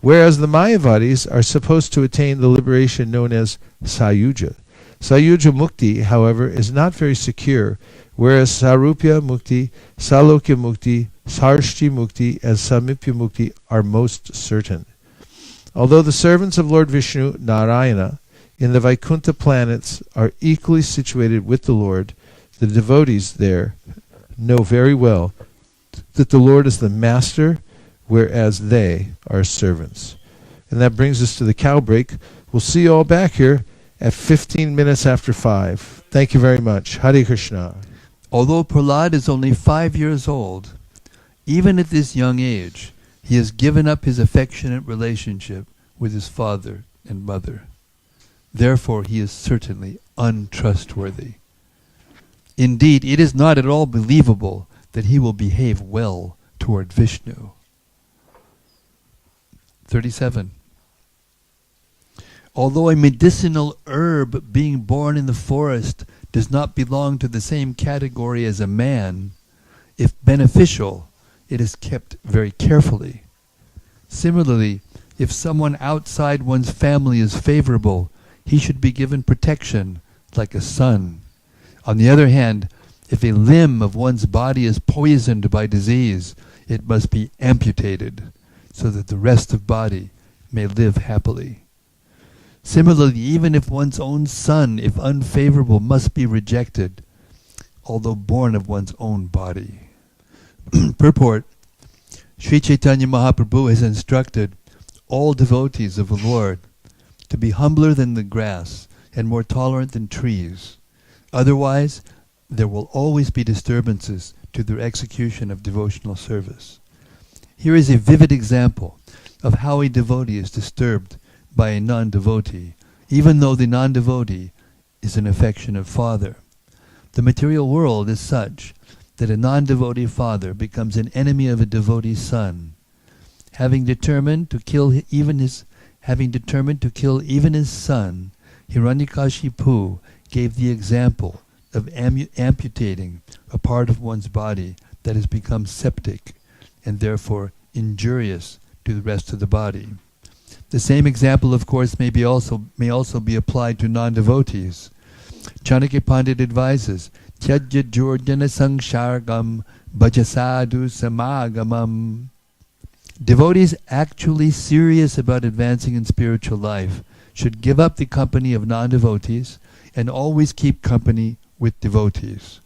Whereas the Mayavadis are supposed to attain the liberation known as Sayuja. Sayuja Mukti, however, is not very secure, whereas Sarupya Mukti, Salokya Mukti, Sarshti Mukti, and Samipya Mukti are most certain. Although the servants of Lord Vishnu, Narayana, in the Vaikuntha planets are equally situated with the Lord, the devotees there know very well that the Lord is the master, whereas they are servants. And that brings us to the cow break. We'll see you all back here at 15 minutes after 5. Thank you very much. Hare Krishna. Although Prahlad is only 5 years old, even at this young age, he has given up his affectionate relationship with his father and mother. Therefore, he is certainly untrustworthy. Indeed, it is not at all believable that he will behave well toward Vishnu. 37. Although a medicinal herb being born in the forest does not belong to the same category as a man, if beneficial, it is kept very carefully. Similarly, if someone outside one's family is favorable, he should be given protection like a son. On the other hand, if a limb of one's body is poisoned by disease, it must be amputated so that the rest of body may live happily. Similarly, even if one's own son, if unfavorable, must be rejected, although born of one's own body. Purport: Sri Chaitanya Mahaprabhu has instructed all devotees of the Lord to be humbler than the grass and more tolerant than trees. Otherwise, there will always be disturbances to their execution of devotional service. Here is a vivid example of how a devotee is disturbed by a non-devotee, even though the non-devotee is an affectionate father. The material world is such that a non-devotee father becomes an enemy of a devotee son. Having determined to kill even his son, Hiranyakashipu gave the example of amputating a part of one's body that has become septic and therefore injurious to the rest of the body. The same example, of course, may also be applied to non-devotees. Chanakya Pandit advises, Tyajya Jordana Sangshargam Bhajasadu Samagamam. Devotees actually serious about advancing in spiritual life should give up the company of non-devotees and always keep company with devotees.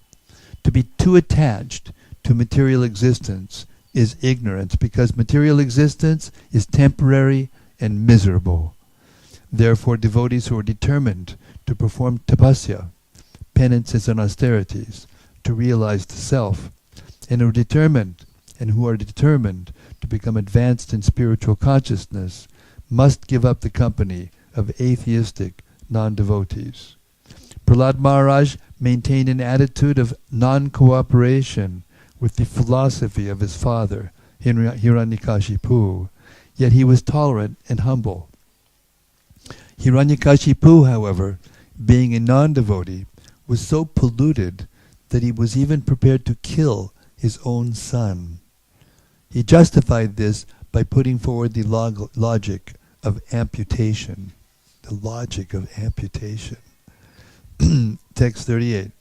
To be too attached to material existence is ignorance, because material existence is temporary and miserable. Therefore, devotees who are determined to perform tapasya, penances and austerities, to realize the self, and who are determined to become advanced in spiritual consciousness, must give up the company of atheistic non-devotees. Prahlad Maharaj maintained an attitude of non-cooperation with the philosophy of his father, Hiranyakashipu, yet he was tolerant and humble. Hiranyakashipu, however, being a non-devotee, was so polluted that he was even prepared to kill his own son. He justified this by putting forward the logic of amputation. The logic of amputation. Text 38.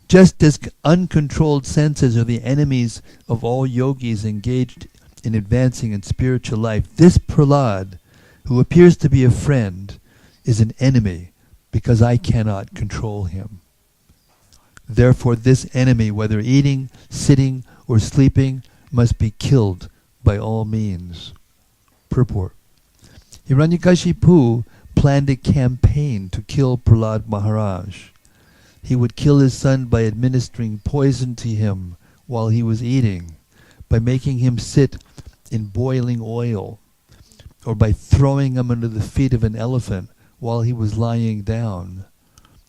Just as uncontrolled senses are the enemies of all yogis engaged in advancing in spiritual life, this Prahlad, who appears to be a friend, is an enemy because I cannot control him. Therefore, this enemy, whether eating, sitting, or sleeping, must be killed by all means. Purport. Hiranyakashipu planned a campaign to kill Prahlad Maharaj. He would kill his son by administering poison to him while he was eating, by making him sit in boiling oil, or by throwing him under the feet of an elephant while he was lying down.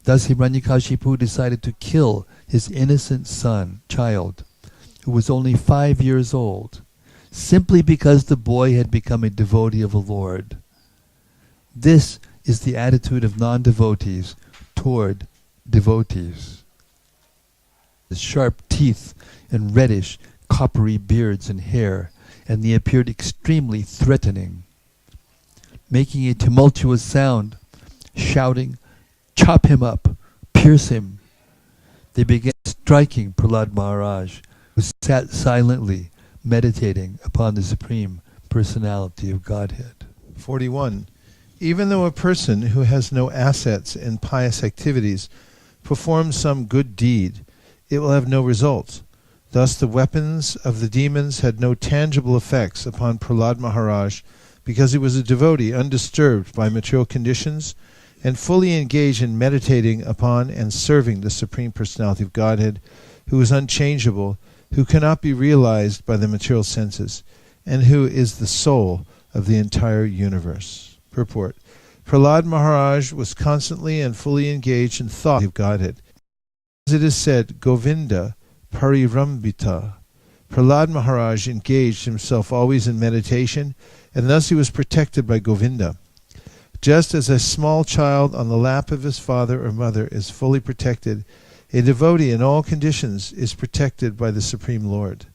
Thus Hiranyakashipu decided to kill his innocent child, who was only 5 years old, simply because the boy had become a devotee of the Lord. This is the attitude of non-devotees toward devotees. The sharp teeth and reddish, coppery beards and hair, and they appeared extremely threatening. Making a tumultuous sound, shouting, "Chop him up! Pierce him!" They began striking Prahlad Maharaj, who sat silently meditating upon the Supreme Personality of Godhead. 41. Even though a person who has no assets in pious activities performs some good deed, it will have no result. Thus the weapons of the demons had no tangible effects upon Prahlad Maharaj because he was a devotee undisturbed by material conditions and fully engaged in meditating upon and serving the Supreme Personality of Godhead, who is unchangeable, who cannot be realized by the material senses, and who is the soul of the entire universe. Purport. Prahlad Maharaj was constantly and fully engaged in thought of Godhead. As it is said, Govinda Parirambita. Prahlad Maharaj engaged himself always in meditation, and thus he was protected by Govinda. Just as a small child on the lap of his father or mother is fully protected, a devotee in all conditions is protected by the Supreme Lord.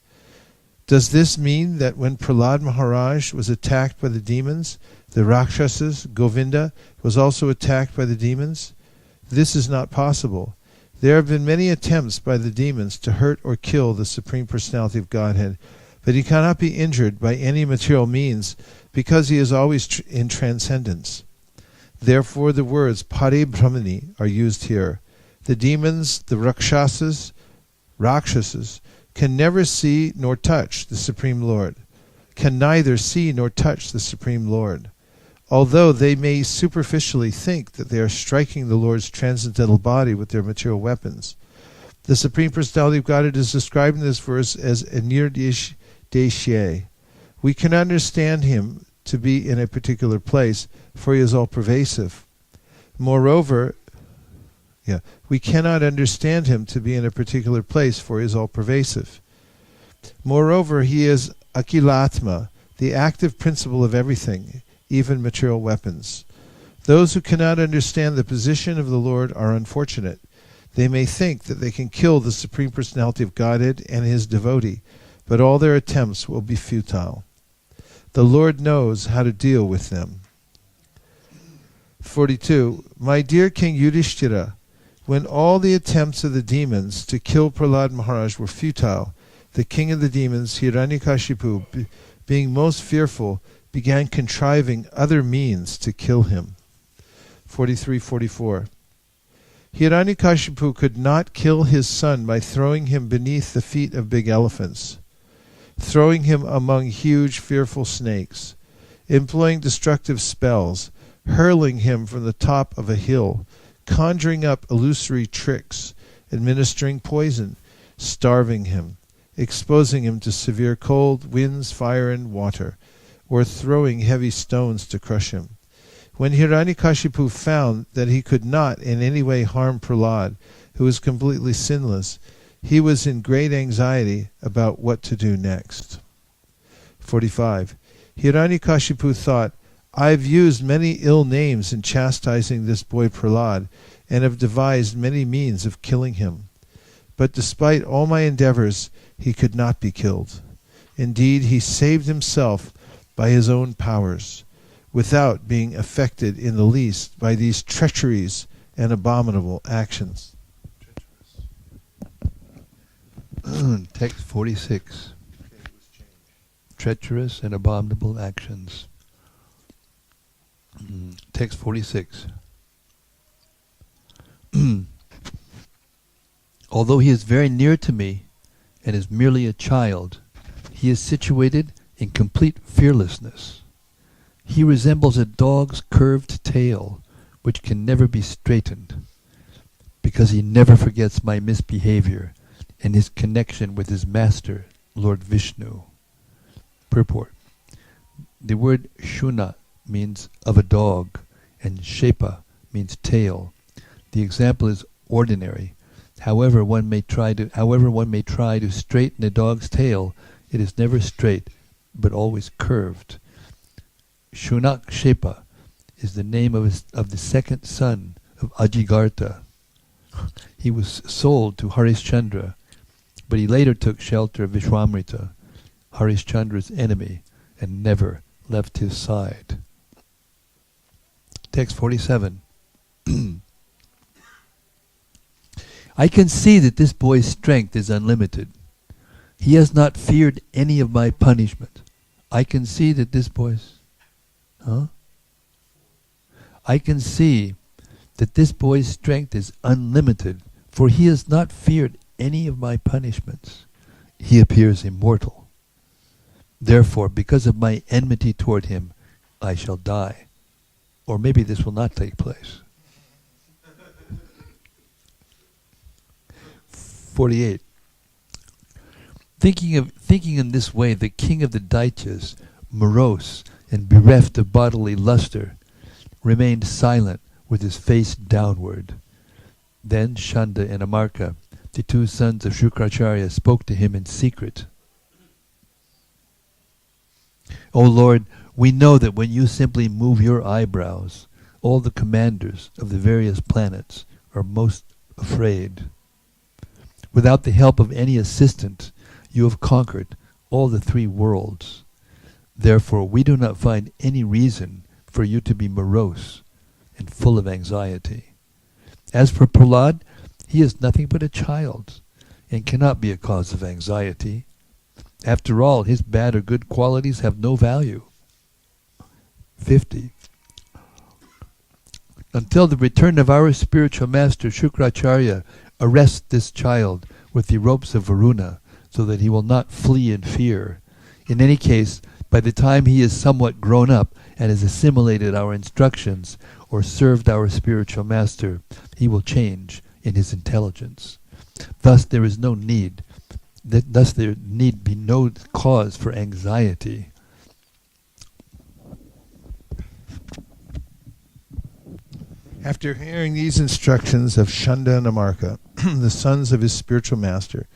Does this mean that when Prahlad Maharaj was attacked by the demons, the Rakshasas, Govinda, was also attacked by the demons? This is not possible. There have been many attempts by the demons to hurt or kill the Supreme Personality of Godhead, but he cannot be injured by any material means because he is always in transcendence. Therefore the words Pare Brahmani are used here. The demons, the Rakshasas, can never see nor touch the Supreme Lord, can neither see nor touch the Supreme Lord. Although they may superficially think that they are striking the Lord's transcendental body with their material weapons. The Supreme Personality of Godhead is described in this verse as Anirdeshye. We cannot understand him to be in a particular place, for he is all-pervasive. Moreover, we cannot understand him to be in a particular place, for he is all-pervasive. Moreover, he is Akilatma, the active principle of everything, even material weapons. Those who cannot understand the position of the Lord are unfortunate. They may think that they can kill the Supreme Personality of Godhead and his devotee, but all their attempts will be futile. The Lord knows how to deal with them. 42. My dear King Yudhishthira, when all the attempts of the demons to kill Prahlad Maharaj were futile, the king of the demons, Hiranyakashipu, being most fearful, began contriving other means to kill him. 43-44. Hiranyakashipu could not kill his son by throwing him beneath the feet of big elephants, throwing him among huge fearful snakes, employing destructive spells, hurling him from the top of a hill, conjuring up illusory tricks, administering poison, starving him, exposing him to severe cold, winds, fire, and water, or throwing heavy stones to crush him. When Hiranyakashipu found that he could not in any way harm Prahlad, who was completely sinless, he was in great anxiety about what to do next. 45. Hiranyakashipu thought, I've used many ill names in chastising this boy Prahlad, and have devised many means of killing him. But despite all my endeavors, he could not be killed. Indeed, he saved himself by his own powers, without being affected in the least by these treacheries and abominable actions. Text 46. Treacherous and abominable actions. Text 46. Although he is very near to me and is merely a child, he is situated in complete fearlessness. He resembles a dog's curved tail, which can never be straightened, because he never forgets my misbehavior and his connection with his master, Lord Vishnu. Purport. The word shuna means of a dog, and shepa means tail. The example is ordinary. However one may try to straighten a dog's tail, it is never straight, but always curved. Shunak Shepa is the name of the second son of Ajigartha. He was sold to Harishchandra, but he later took shelter of Vishwamrita, Harishchandra's enemy, and never left his side. Text 47. I can see that this boy's strength is unlimited. He has not feared any of my punishment. I can see that this boy's... I can see that this boy's strength is unlimited, for he has not feared any of my punishments, he appears immortal. Therefore, because of my enmity toward him, I shall die. Or maybe this will not take place. 48. Thinking in this way, the king of the Daityas, morose and bereft of bodily luster, remained silent with his face downward. Then Shanda and Amarka, the two sons of Shukracharya, spoke to him in secret. O Lord, we know that when you simply move your eyebrows, all the commanders of the various planets are most afraid. Without the help of any assistant, you have conquered all the three worlds. Therefore, we do not find any reason for you to be morose and full of anxiety. As for Prahlad, he is nothing but a child and cannot be a cause of anxiety. After all, his bad or good qualities have no value. 50. Until the return of our spiritual master Shukracharya arrests this child with the ropes of Varuna, so that he will not flee in fear. In any case, by the time he is somewhat grown up and has assimilated our instructions or served our spiritual master, he will change in his intelligence. Thus there need be no cause for anxiety. After hearing these instructions of Shanda and Amarka, the sons of his spiritual master,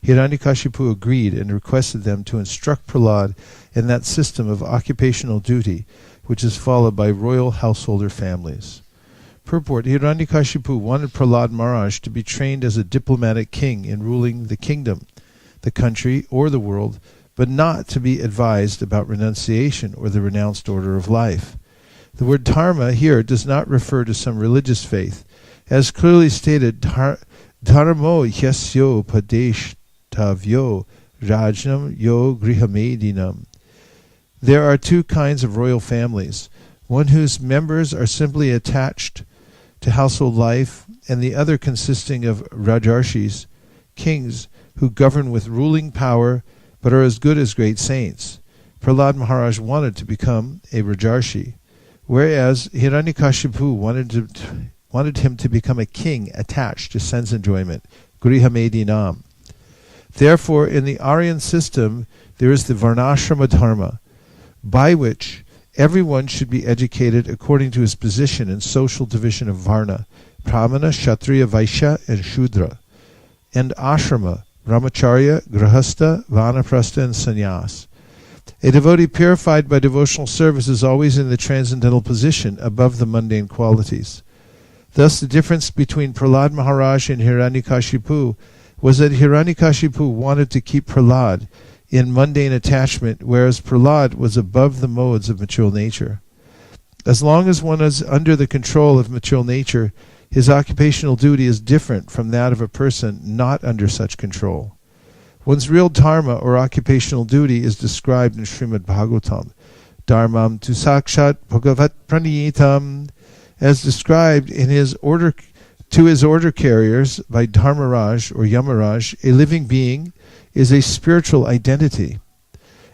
Hiranyakashipu agreed and requested them to instruct Prahlad in that system of occupational duty which is followed by royal householder families. Purport: Hiranyakashipu wanted Prahlad Maharaj to be trained as a diplomatic king in ruling the kingdom, the country, or the world, but not to be advised about renunciation or the renounced order of life. The word dharma here does not refer to some religious faith. As clearly stated, dharmo yasyo padeshtavyo rajnam yo grihamedinam. There are two kinds of royal families, one whose members are simply attached to household life, and the other consisting of rajarshis, kings, who govern with ruling power but are as good as great saints. Prahlad Maharaj wanted to become a rajarshi, whereas Hiranyakashipu wanted him to become a king attached to sense enjoyment, grihamedinam. Therefore, in the Aryan system, there is the varnashrama dharma, by which everyone should be educated according to his position in social division of varna, brahmana, kshatriya, vaishya, and shudra, and ashrama, brahmacharya, grahastha, vanaprastha, and sannyas. A devotee purified by devotional service is always in the transcendental position above the mundane qualities. Thus the difference between Prahlad Maharaj and Hiranyakashipu was that Hiranyakashipu wanted to keep Prahlad in mundane attachment, whereas Prahlad was above the modes of material nature. As long as one is under the control of material nature, his occupational duty is different from that of a person not under such control. One's real dharma or occupational duty is described in Srimad Bhagavatam, dharmam tu sakshat bhagavat pranitam, as described in his order to his order carriers by Dharmaraj or Yamaraj. A living being is a spiritual identity,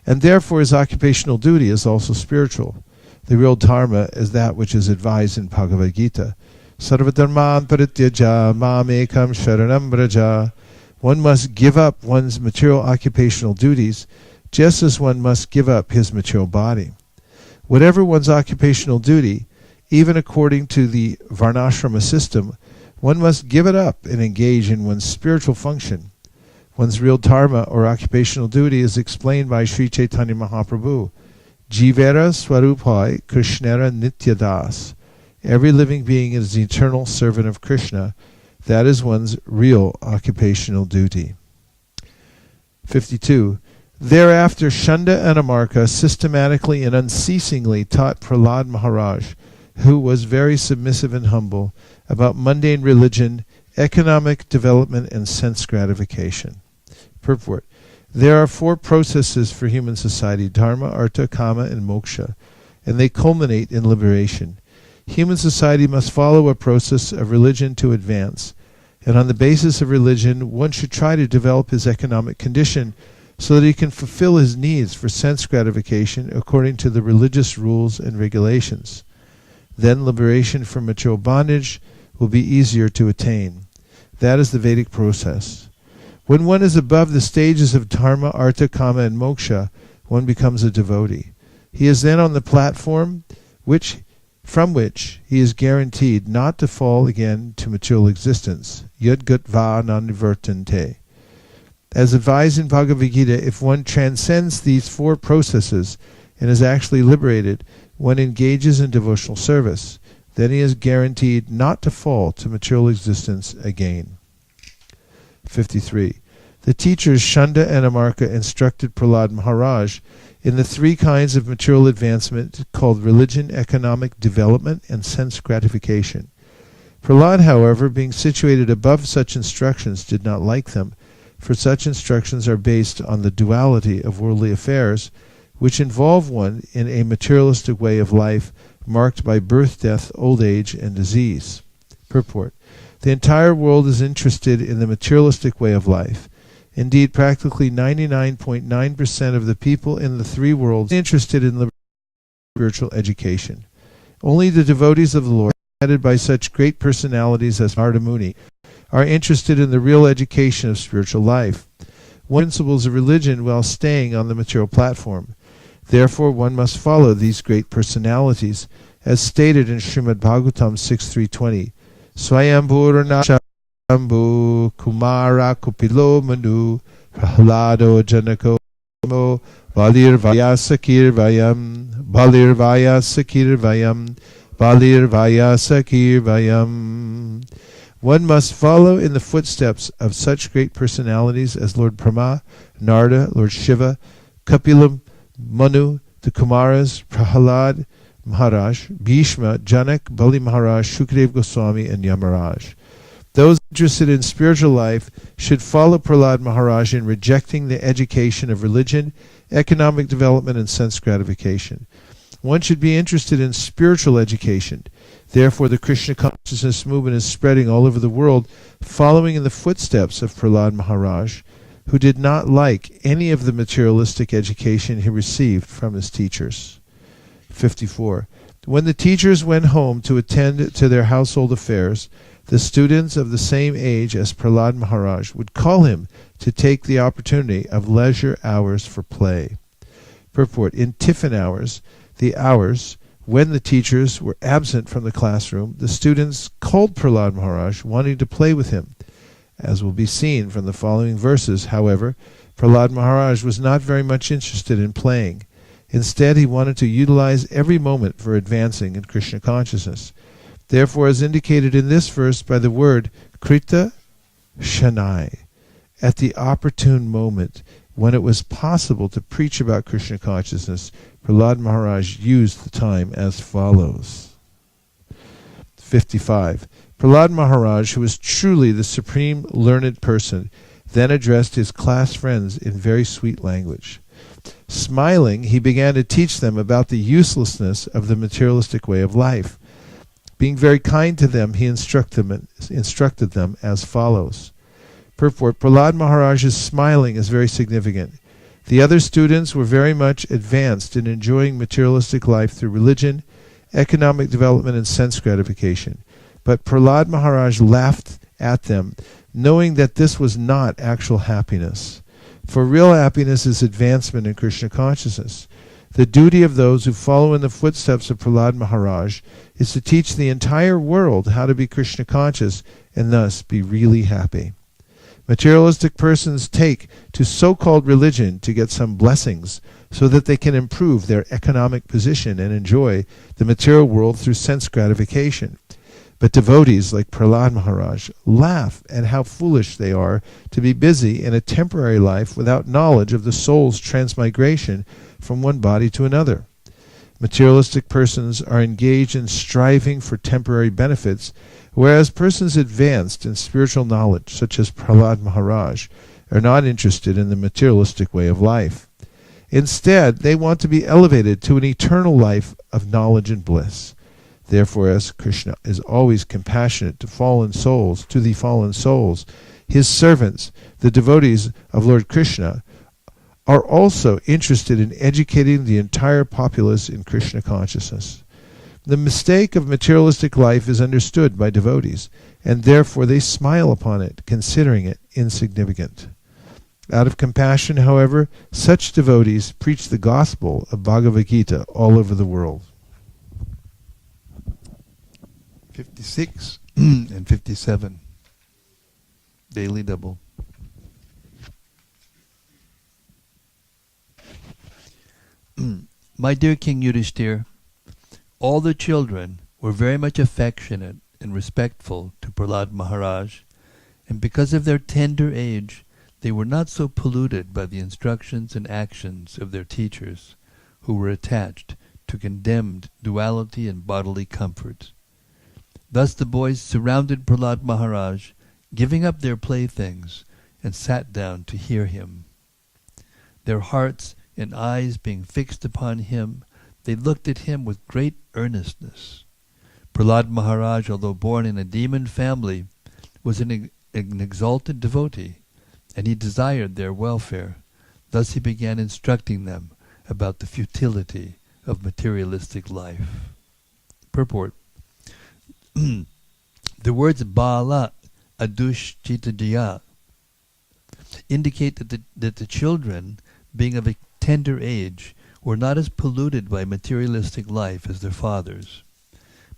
and therefore his occupational duty is also spiritual. The real dharma is that which is advised in Bhagavad Gita. Sarvadharman parityaja mam ekam sharanam vraja. One must give up one's material occupational duties, just as one must give up his material body. Whatever one's occupational duty, even according to the varnashrama system, one must give it up and engage in one's spiritual function. One's real dharma or occupational duty is explained by Sri Chaitanya Mahaprabhu. Jivera swarupai Krishnera nityadas. Every living being is the eternal servant of Krishna. That is one's real occupational duty. 52. Thereafter, Shanda and Amarka systematically and unceasingly taught Prahlad Maharaj, who was very submissive and humble, about mundane religion, economic development, and sense gratification. Purport. There are four processes for human society: dharma, artha, kama, and moksha, and they culminate in liberation. Human society must follow a process of religion to advance. and on the basis of religion, one should try to develop his economic condition so that he can fulfill his needs for sense gratification according to the religious rules and regulations. Then liberation from material bondage will be easier to attain. That is the Vedic process. When one is above the stages of dharma, artha, kama, and moksha, one becomes a devotee. He is then on the platform from which he is guaranteed not to fall again to material existence. Yad gatva nanivartante. As advised in Bhagavad Gita, if one transcends these four processes and is actually liberated, one engages in devotional service. Then he is guaranteed not to fall to material existence again. 53. The teachers Shanda and Amarka instructed Prahlad Maharaj in the three kinds of material advancement called religion, economic development, and sense gratification. Prahlad, however, being situated above such instructions, did not like them, for such instructions are based on the duality of worldly affairs, which involve one in a materialistic way of life marked by birth, death, old age, and disease. Purport. The entire world is interested in the materialistic way of life. Indeed, practically 99.9% of the people in the three worlds are interested in spiritual education. Only the devotees of the Lord, headed by such great personalities as Narada Muni, are interested in the real education of spiritual life. One principles of religion while staying on the material platform. Therefore, one must follow these great personalities, as stated in Srimad Bhagavatam 6.3.20. Swayambhurana Shambhu Kumara Kupilo Manu Prahlado Janako Valirvaya Sakir Vayam Valirvaya Sakir Vayam Valirvaya Sakir Vayam. One must follow in the footsteps of such great personalities as Lord Brahma, Narada, Lord Shiva, Kapila Manu, the Kumaras, Prahlad Maharaj, Bhishma, Janak, Bali Maharaj, Shukdev Goswami, and Yamaraj. Those interested in spiritual life should follow Prahlad Maharaj in rejecting the education of religion, economic development, and sense gratification. One should be interested in spiritual education. Therefore, the Krishna consciousness movement is spreading all over the world, following in the footsteps of Prahlad Maharaj, who did not like any of the materialistic education he received from his teachers. 54. When the teachers went home to attend to their household affairs, the students of the same age as Prahlad Maharaj would call him to take the opportunity of leisure hours for play. Purport. In tiffin hours, the hours when the teachers were absent from the classroom, the students called Prahlad Maharaj, wanting to play with him. As will be seen from the following verses, however, Prahlad Maharaj was not very much interested in playing. Instead, he wanted to utilize every moment for advancing in Krishna consciousness. Therefore, as indicated in this verse by the word Krita Shanai, at the opportune moment when it was possible to preach about Krishna consciousness, Prahlad Maharaj used the time as follows. 55. Prahlad Maharaj, who was truly the supreme learned person, then addressed his class friends in very sweet language. Smiling, he began to teach them about the uselessness of the materialistic way of life. Being very kind to them, he instructed them as follows. Purport. Prahlad Maharaj's smiling is very significant. The other students were very much advanced in enjoying materialistic life through religion, economic development, and sense gratification. But Prahlad Maharaj laughed at them, knowing that this was not actual happiness. For real happiness is advancement in Krishna consciousness. The duty of those who follow in the footsteps of Prahlad Maharaj is to teach the entire world how to be Krishna conscious and thus be really happy. Materialistic persons take to so-called religion to get some blessings so that they can improve their economic position and enjoy the material world through sense gratification. But devotees like Prahlad Maharaj laugh at how foolish they are to be busy in a temporary life without knowledge of the soul's transmigration from one body to another. Materialistic persons are engaged in striving for temporary benefits, whereas persons advanced in spiritual knowledge, such as Prahlad Maharaj, are not interested in the materialistic way of life. Instead, they want to be elevated to an eternal life of knowledge and bliss. Therefore, as Krishna is always compassionate to the fallen souls, his servants, the devotees of Lord Krishna, are also interested in educating the entire populace in Krishna consciousness. The mistake of materialistic life is understood by devotees, and therefore they smile upon it, considering it insignificant. Out of compassion, however, such devotees preach the gospel of Bhagavad Gita all over the world. 56 and 57. Daily double. My dear King Yudhishthir, all the children were very much affectionate and respectful to Prahlad Maharaj, and because of their tender age, they were not so polluted by the instructions and actions of their teachers, who were attached to condemned duality and bodily comforts. Thus the boys surrounded Prahlad Maharaj, giving up their playthings, and sat down to hear him. Their hearts and eyes being fixed upon him, they looked at him with great earnestness. Prahlad Maharaj, although born in a demon family, was an exalted devotee, and he desired their welfare. Thus he began instructing them about the futility of materialistic life. Purport. The words Bala Adushchitadya indicate that the children, being of a tender age, were not as polluted by materialistic life as their fathers.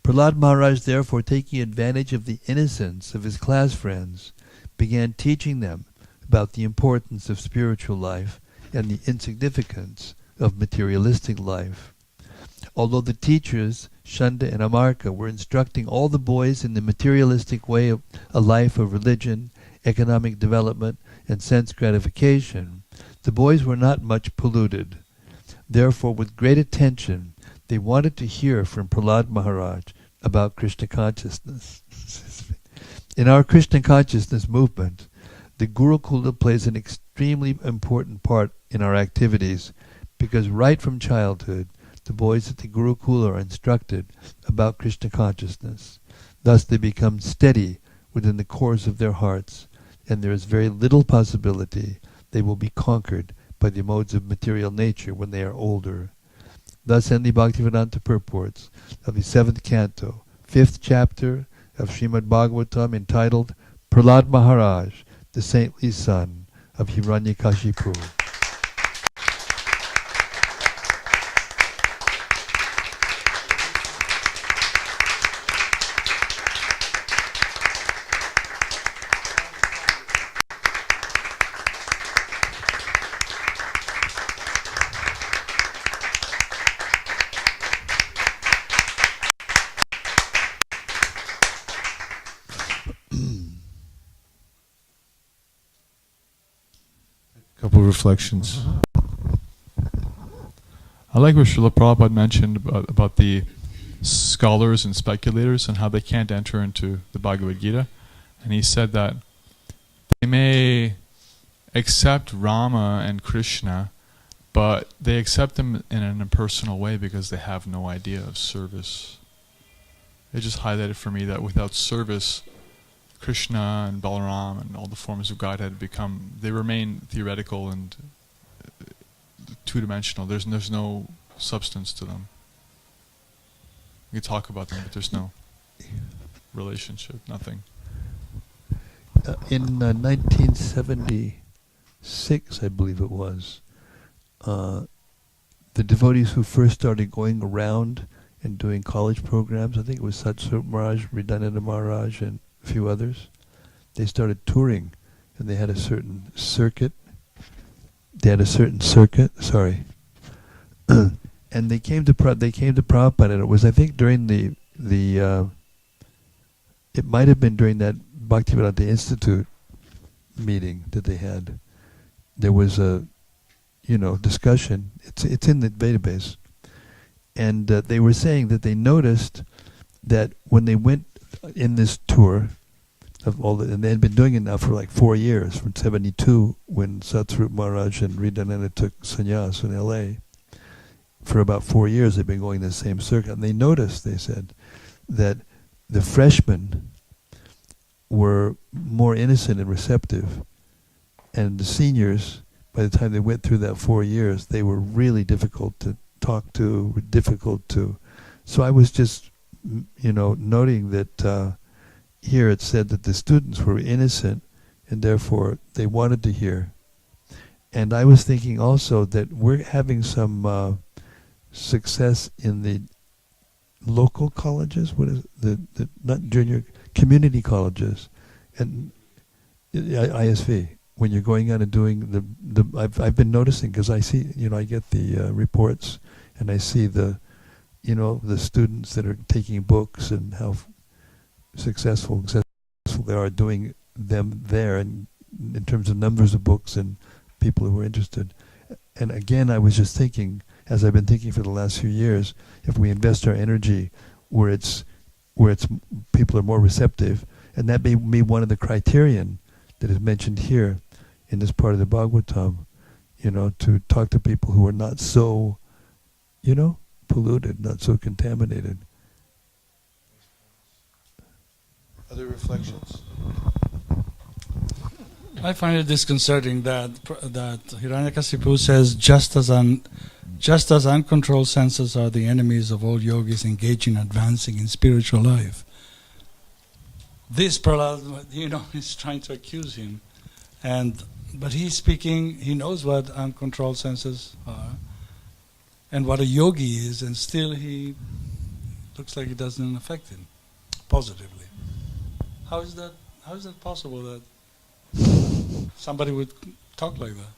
Prahlad Maharaj, therefore, taking advantage of the innocence of his class friends, began teaching them about the importance of spiritual life and the insignificance of materialistic life. Although the teachers, Shanda and Amarka, were instructing all the boys in the materialistic way of a life of religion, economic development, and sense gratification, the boys were not much polluted. Therefore, with great attention, they wanted to hear from Prahlad Maharaj about Krishna consciousness. In our Krishna consciousness movement, the Gurukula plays an extremely important part in our activities, because right from childhood, the boys at the Gurukula are instructed about Krishna consciousness. Thus they become steady within the cores of their hearts, and there is very little possibility they will be conquered by the modes of material nature when they are older. Thus end the Bhaktivedanta purports of the 7th canto, 5th chapter of Srimad Bhagavatam, entitled Prahlad Maharaj, the saintly son of Hiranyakashipu. Couple reflections. I like what Srila Prabhupada mentioned about the scholars and speculators and how they can't enter into the Bhagavad Gita. And he said that they may accept Rama and Krishna, but they accept them in an impersonal way because they have no idea of service. It just highlighted for me that without service, Krishna and Balaram and all the forms of Godhead they remain theoretical and two-dimensional. There's no substance to them. We can talk about them, but there's no relationship, nothing. In 1976, I believe it was, the devotees who first started going around and doing college programs, I think it was Satsvarup Maharaj, Ridananda Maharaj, and a few others, they started touring, and they had a certain circuit. And they came to Prabhupada, and it was, I think, during the it might have been during that Bhaktivedanta Institute meeting that they had. There was a, discussion. It's in the database, and they were saying that they noticed that when they went in this tour of and they had been doing it now for like 4 years, from 1972 when Satsvarup Maharaj and Ridananda took sannyas in L.A. for about 4 years they've been going the same circuit, and they noticed, they said, that the freshmen were more innocent and receptive, and the seniors, by the time they went through that 4 years, they were really difficult to talk to, difficult to. So I was just, noting that here it said that the students were innocent, and therefore they wanted to hear. And I was thinking also that we're having some success in the local colleges. What is the not junior community colleges, and ISV. When you're going out and doing I've been noticing, because I see, I get the reports, and I see the students that are taking books and how successful they are doing them there, and in terms of numbers of books and people who are interested. And again, I was just thinking, as I've been thinking for the last few years, if we invest our energy where it's people are more receptive, and that may be one of the criterion that is mentioned here in this part of the Bhagavatam, to talk to people who are not so, polluted, not so contaminated. Other reflections? I find it disconcerting that Hiranyakasipu says, just as uncontrolled senses are the enemies of all yogis engaged in advancing in spiritual life. This Prahlad, is trying to accuse him, but he's speaking. He knows what uncontrolled senses are, and what a yogi is, and still he looks like it doesn't affect him positively. How is that possible that somebody would talk like that?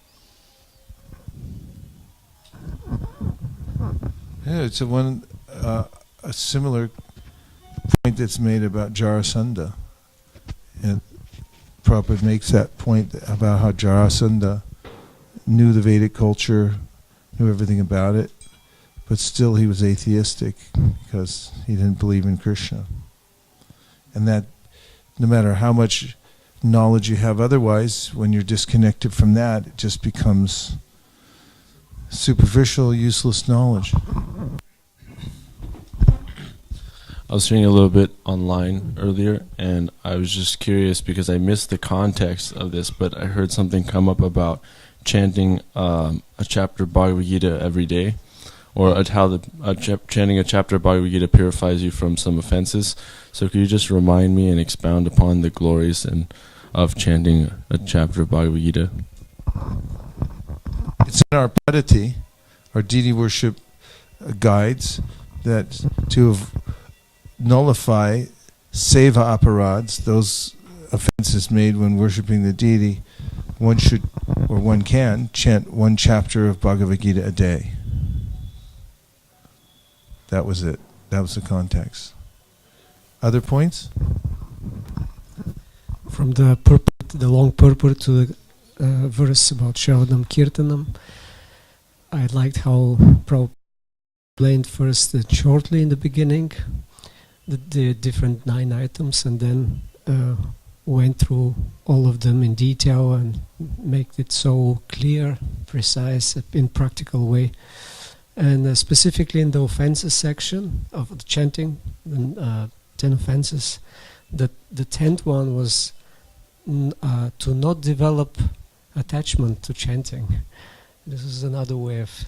Yeah, it's a similar point that's made about Jarasandha. And Prabhupada makes that point about how Jarasandha knew the Vedic culture, knew everything about it, but still he was atheistic because he didn't believe in Krishna. And that no matter how much knowledge you have otherwise, when you're disconnected from that, it just becomes superficial, useless knowledge. I was reading a little bit online earlier, and I was just curious because I missed the context of this, but I heard something come up about chanting a chapter of Bhagavad Gita every day, or how chanting a chapter of Bhagavad Gita purifies you from some offenses. So could you just remind me and expound upon the glories of chanting a chapter of Bhagavad Gita? It's in our Bharati, our deity worship guides, that to nullify seva aparads, those offenses made when worshipping the deity, one should, or one can, chant one chapter of Bhagavad Gita a day. That was it. That was the context. Other points? From the long purport to the verse about Shravanam Kirtanam, I liked how Prabhupada explained first shortly in the beginning the different 9 items, and then went through all of them in detail and make it so clear, precise, in practical way. And specifically in the offenses section of the chanting, 10 offenses, the 10th one was to not develop attachment to chanting. This is another way of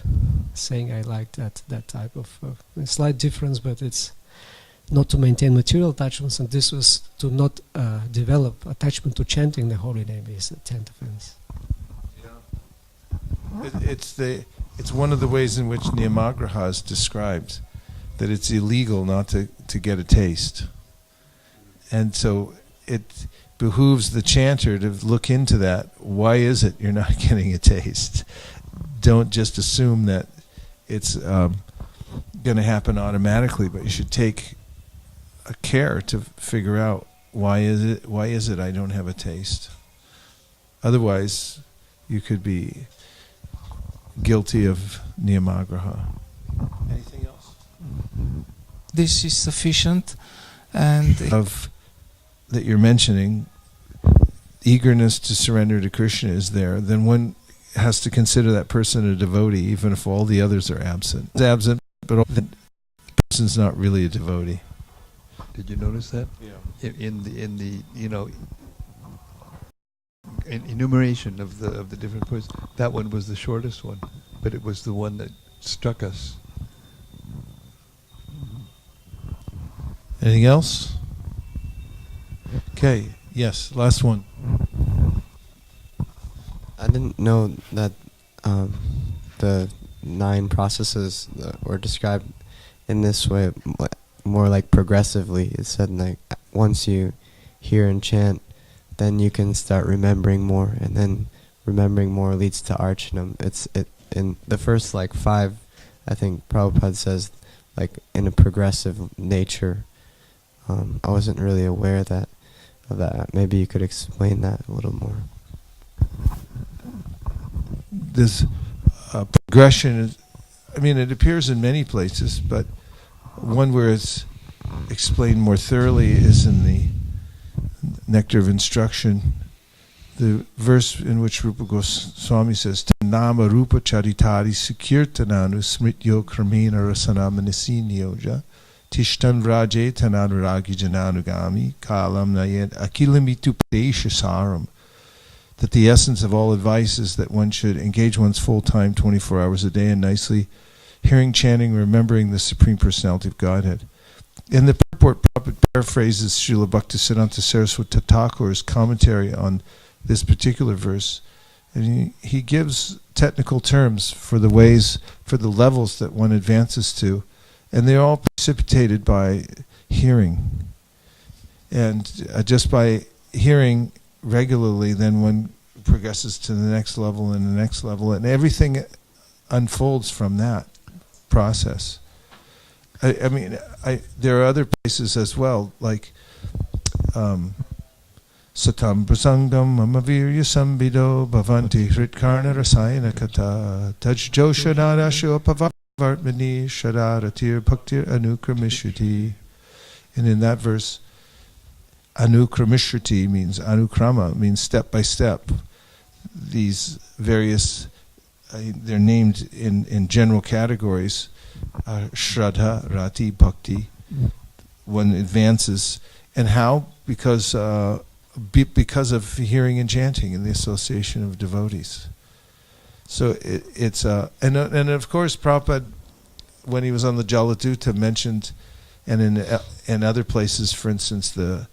saying I like that type of a slight difference, but it's not to maintain material attachments, and this was to not develop attachment to chanting the holy name is the 10th offense. Yeah. It's one of the ways in which Niyamagraha is described, that it's illegal not to get a taste. And so it behooves the chanter to look into that. Why is it you're not getting a taste? Don't just assume that it's going to happen automatically, but you should take a care to figure out why is it I don't have a taste. Otherwise, you could be guilty of niyamagraha. Anything else? This is sufficient, and of that you're mentioning, eagerness to surrender to Krishna is there, then one has to consider that person a devotee, even if all the others are absent. It's absent, but the person's not really a devotee. Did you notice that? Yeah. In the enumeration of the different points, that one was the shortest one, but it was the one that struck us. Anything else? Okay. Yes. Last one. I didn't know that the 9 processes were described in this way, more like progressively. It said like once you hear and chant, then you can start remembering more, and then remembering more leads to archanam. It's in the first like 5, I think Prabhupada says like in a progressive nature. I wasn't really aware of that. Maybe you could explain that a little more. This progression is, I mean, it appears in many places, but one where it's explained more thoroughly is in the Nectar of Instruction, the verse in which Rupa Goswami says, Nama Rupa Charitari Sukirtananu Smrityo Kramena Rasanamanisinyoja Tishtan Raje Tananuragi Jananugami Kalam Nayed Akilamitu Padesha Saram. That the essence of all advice is that one should engage one's full time 24 hours a day in nicely hearing, chanting, remembering the Supreme Personality of Godhead. In the purport, Prabhupada paraphrases Srila Bhaktisiddhanta Saraswati Thakur's commentary on this particular verse, and he gives technical terms for the ways, for the levels that one advances to, and they're all precipitated by hearing. And just by hearing regularly, then one progresses to the next level and the next level, and everything unfolds from that process. I mean, there are other places as well, like Satam Prasangam Mamavirya Sambido Bhavanti Hritkarna Rasayana Kata Tajjo Shadadasho Pavartmani Shadaratir Bhaktir Anukramishruti. And in that verse, Anukramishruti means Anukrama, means step by step. These various, they're named in general categories. Shraddha, Rati, Bhakti. One advances, and how? Because of hearing and chanting and the association of devotees. So it's and of course Prabhupada, when he was on the Jaladuta, mentioned, and in other places, for instance, the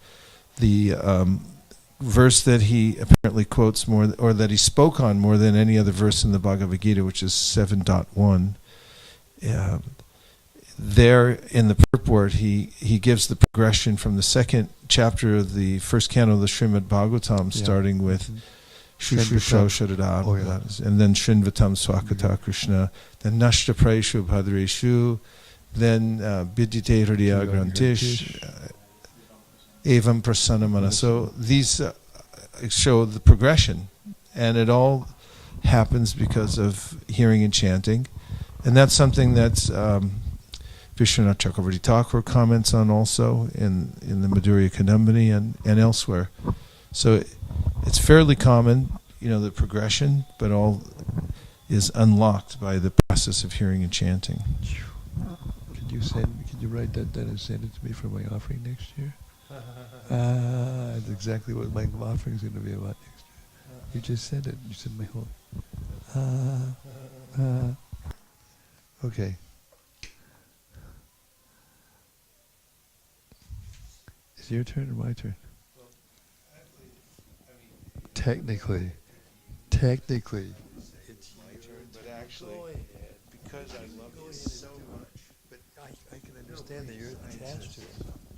verse that he apparently quotes more, or that he spoke on more than any other verse in the Bhagavad Gita, which is 7.1. There in the purport, he gives the progression from the second chapter of the first canto of the Srimad Bhagavatam, starting with Shushusho Shadada, and then Srinvatam Swakata Krishna, then Nashta Praishu Bhadreshu, then Vidyate Hriya Grantish, Evam Prasanna Mana. So these show the progression, and it all happens because of hearing and chanting. And that's something that's Vishwanath Chakravarti Thakur comments on also in the Madhurya Kadambini and elsewhere. So it's fairly common, the progression, but all is unlocked by the process of hearing and chanting. Could you write that down and send it to me for my offering next year? That's exactly what my offering is going to be about next year. You just said it. You said my whole. Okay. Is it your turn or my turn? Well, Technically, it's my turn, but actually, because I love you so much. But I can understand that you're attached to it.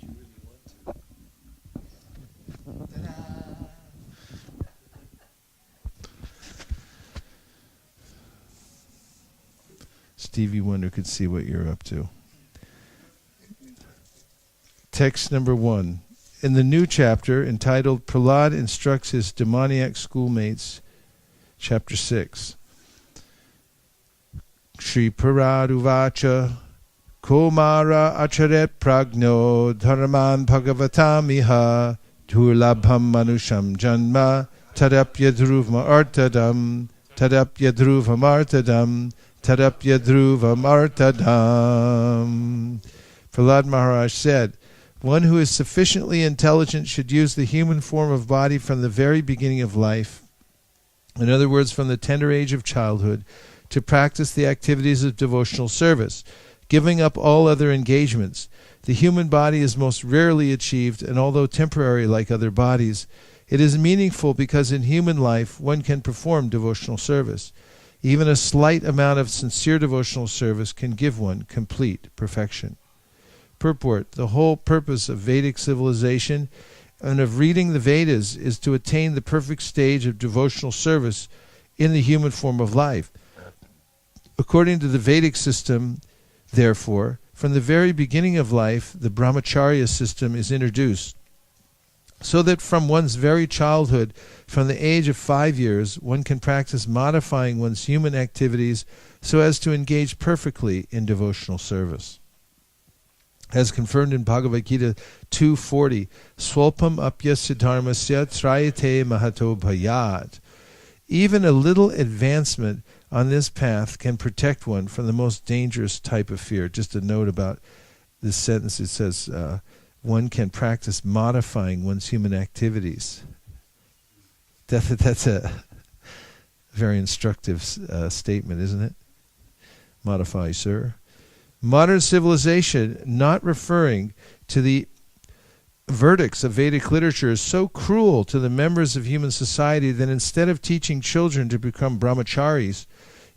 You really want to. Stevie Wonder could see what you're up to. Text number 1. In the new chapter entitled Prahlad Instructs His Demoniac Schoolmates, Chapter 6. Shri Paraduvacha Komara Acharet Pragno Dharman Bhagavatamiha Dhurlabham Manusham Janma Tadapya Dhruvma Artadam tadapya dhruvamartadam, tadapya dhruvamartadam. Prahlad Maharaj said, one who is sufficiently intelligent should use the human form of body from the very beginning of life, in other words, from the tender age of childhood, to practice the activities of devotional service, giving up all other engagements. The human body is most rarely achieved, and although temporary like other bodies, it is meaningful because in human life one can perform devotional service. Even a slight amount of sincere devotional service can give one complete perfection. Purport: the whole purpose of Vedic civilization and of reading the Vedas is to attain the perfect stage of devotional service in the human form of life. According to the Vedic system, therefore, from the very beginning of life, the brahmacharya system is introduced, so that from one's very childhood, from the age of 5 years, one can practice modifying one's human activities so as to engage perfectly in devotional service. As confirmed in Bhagavad Gita 2:40, Swalpam apyasya dharmasya trayate mahato bhayat. Even a little advancement on this path can protect one from the most dangerous type of fear. Just a note about this sentence, it says one can practice modifying one's human activities. That's a very instructive statement, isn't it? Modify, sir. Modern civilization, not referring to the verdicts of Vedic literature, is so cruel to the members of human society that instead of teaching children to become brahmacharis,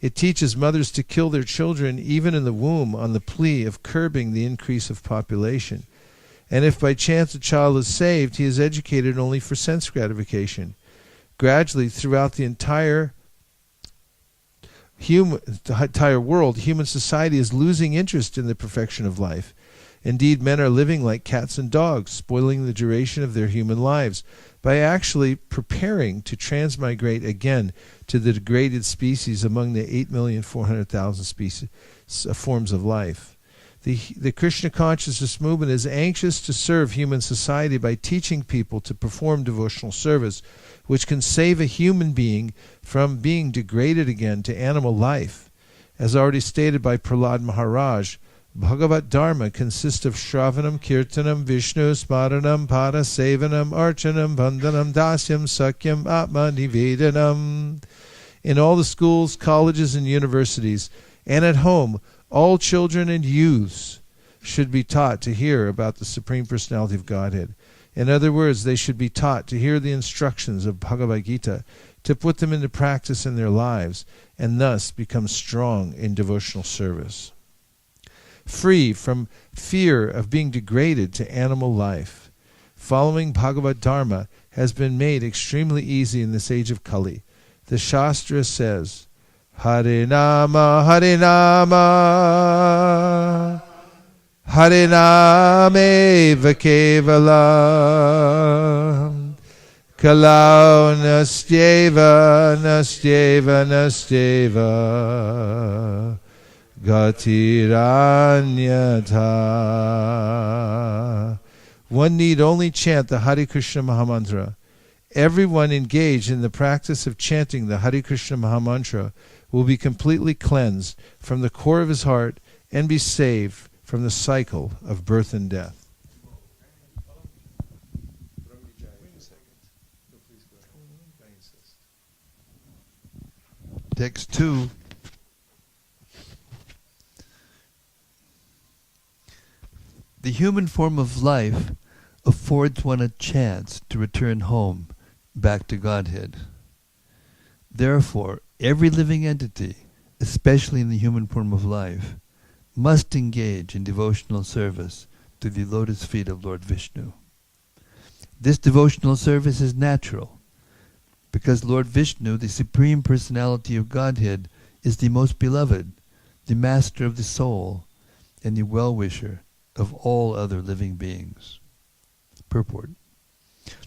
it teaches mothers to kill their children even in the womb on the plea of curbing the increase of population. And if by chance a child is saved, he is educated only for sense gratification. Gradually, throughout the entire world, human society is losing interest in the perfection of life. Indeed, men are living like cats and dogs, spoiling the duration of their human lives by actually preparing to transmigrate again to the degraded species among the 8,400,000 species forms of life. The Krishna consciousness movement is anxious to serve human society by teaching people to perform devotional service, which can save a human being from being degraded again to animal life. As already stated by Prahlad Maharaj, Bhagavat Dharma consists of Shravanam, Kirtanam, Vishnu, Smaranam, Pada, Sevanam, Archanam, Vandanam, Dasyam, Sakyam, Atma, Nivedanam. In all the schools, colleges, and universities, and at home, all children and youths should be taught to hear about the Supreme Personality of Godhead. In other words, they should be taught to hear the instructions of Bhagavad Gita, to put them into practice in their lives, and thus become strong in devotional service. Free from fear of being degraded to animal life, following Bhagavad Dharma has been made extremely easy in this age of Kali. The Shastra says, Harinama, Harinama, Hariname Vakevalam, Kalau Nastyeva, Nastyeva, Nastyeva, Gatiranyatha. One need only chant the Hare Krishna Mahamantra. Everyone engaged in the practice of chanting the Hare Krishna Mahamantra will be completely cleansed from the core of his heart and be saved from the cycle of birth and death. Text 2. The human form of life affords one a chance to return home, back to Godhead. Therefore, every living entity, especially in the human form of life, must engage in devotional service to the lotus feet of Lord Vishnu. This devotional service is natural, because Lord Vishnu, the Supreme Personality of Godhead, is the most beloved, the master of the soul, and the well-wisher of all other living beings. Purport.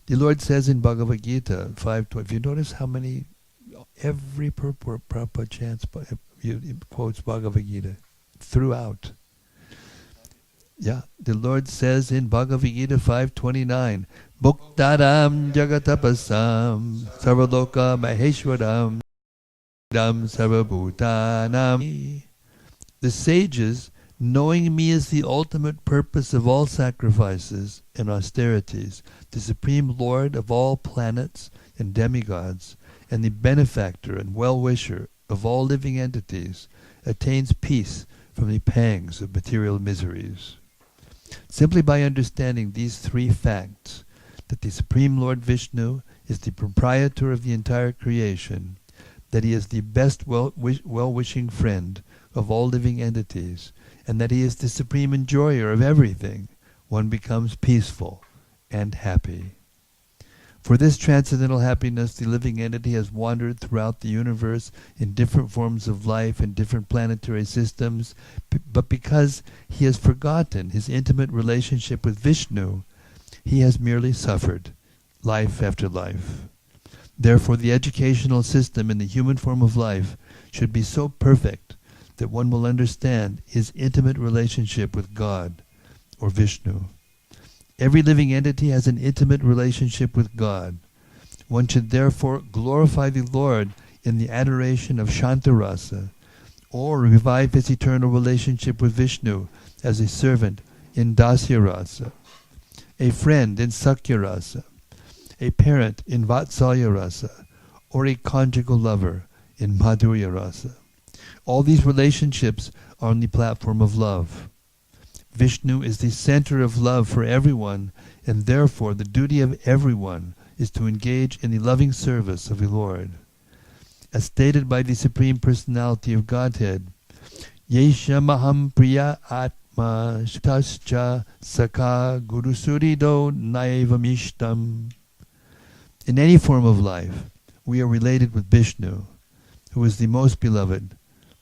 The Lord says in Bhagavad Gita 5.12, if you notice how many, every purport Prabhupada chants, he quotes Bhagavad Gita throughout. Yeah, the Lord says in Bhagavad Gita 5.29, Bhuktaram Jagatapasam Sarvaloka Maheshwaram sarvabhutanam. The sages, knowing me as the ultimate purpose of all sacrifices and austerities, the supreme lord of all planets and demigods, and the benefactor and well-wisher of all living entities, attains peace from the pangs of material miseries. Simply by understanding these three facts, that the Supreme Lord Vishnu is the proprietor of the entire creation, that he is the best well-wishing friend of all living entities, and that he is the supreme enjoyer of everything, one becomes peaceful and happy. For this transcendental happiness, the living entity has wandered throughout the universe in different forms of life and different planetary systems, but because he has forgotten his intimate relationship with Vishnu, he has merely suffered, life after life. Therefore, the educational system in the human form of life should be so perfect that one will understand his intimate relationship with God, or Vishnu. Every living entity has an intimate relationship with God. One should therefore glorify the Lord in the adoration of Shantarasa, or revive his eternal relationship with Vishnu as a servant in Dasyarasa, a friend in Sakyarasa, a parent in Vatsalyarasa, or a conjugal lover in Madhuryarasa. All these relationships are on the platform of love. Vishnu is the center of love for everyone, and therefore the duty of everyone is to engage in the loving service of the Lord. As stated by the Supreme Personality of Godhead, Yesha Maham Priya Atma Shtascha Saka Gurusurido Naivamishtam. In any form of life, we are related with Vishnu, who is the most beloved,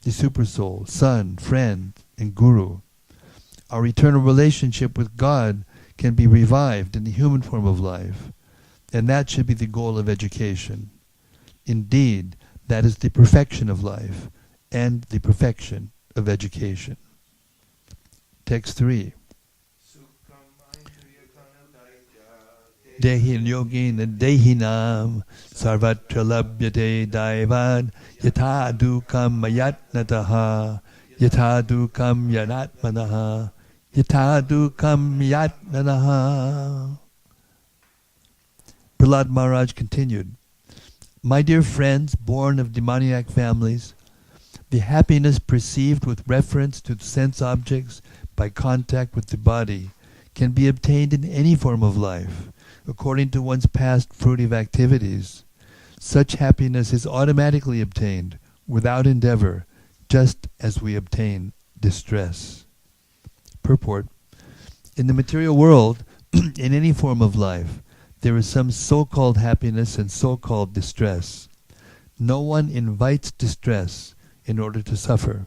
the Supersoul, Son, Friend, and Guru. Our eternal relationship with God can be revived in the human form of life, and that should be the goal of education. Indeed, that is the perfection of life and the perfection of education. Text 3. Dehin yogin dehinam sarvatra labhyate daivad yatha dukam mayatnataha yatha dukam yanatmanaha yatha dukam yatmanaha. Prahlad Maharaj continued, My dear friends, born of demoniac families, the happiness perceived with reference to sense objects by contact with the body can be obtained in any form of life, according to one's past fruitive activities. Such happiness is automatically obtained without endeavor, just as we obtain distress. Purport. In the material world, in any form of life, there is some so-called happiness and so-called distress. No one invites distress in order to suffer,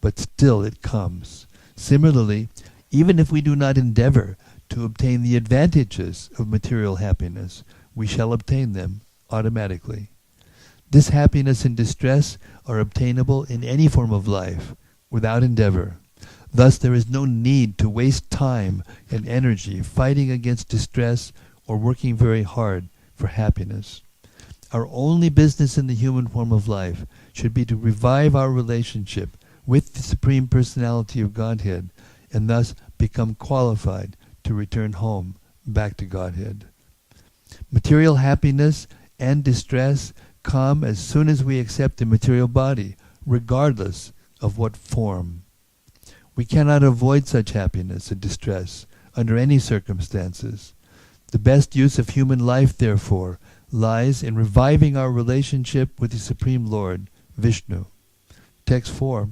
but still it comes. Similarly, even if we do not endeavor to obtain the advantages of material happiness, we shall obtain them automatically. This happiness and distress are obtainable in any form of life, without endeavor. Thus there is no need to waste time and energy fighting against distress or working very hard for happiness. Our only business in the human form of life should be to revive our relationship with the Supreme Personality of Godhead, and thus become qualified to return home back to Godhead. Material happiness and distress come as soon as we accept the material body, regardless of what form. We cannot avoid such happiness and distress under any circumstances. The best use of human life, therefore, lies in reviving our relationship with the Supreme Lord, Vishnu. Text 4.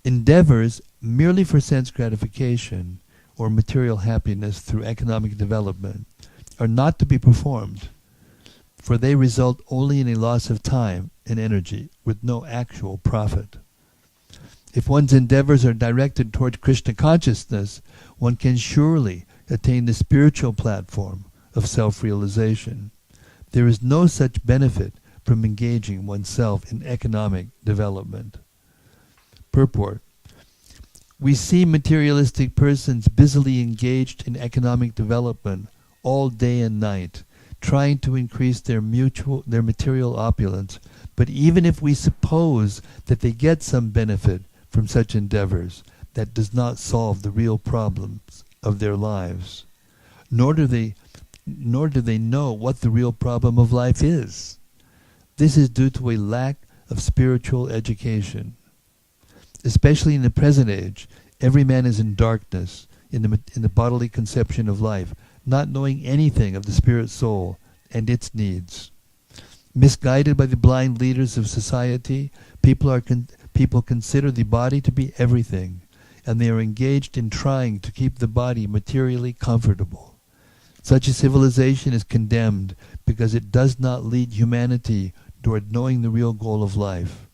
Endeavors merely for sense gratification or material happiness through economic development are not to be performed, for they result only in a loss of time and energy with no actual profit. If one's endeavors are directed toward Krishna consciousness, one can surely attain the spiritual platform of self-realization. There is no such benefit from engaging oneself in economic development. Purport. We see materialistic persons busily engaged in economic development all day and night, trying to increase their material opulence. But even if we suppose that they get some benefit from such endeavors, that does not solve the real problems of their lives. Nor do they know what the real problem of life is. This is due to a lack of spiritual education. Especially in the present age, every man is in darkness, in the bodily conception of life, not knowing anything of the spirit soul and its needs. Misguided by the blind leaders of society, people consider the body to be everything, and they are engaged in trying to keep the body materially comfortable. Such a civilization is condemned because it does not lead humanity toward knowing the real goal of life.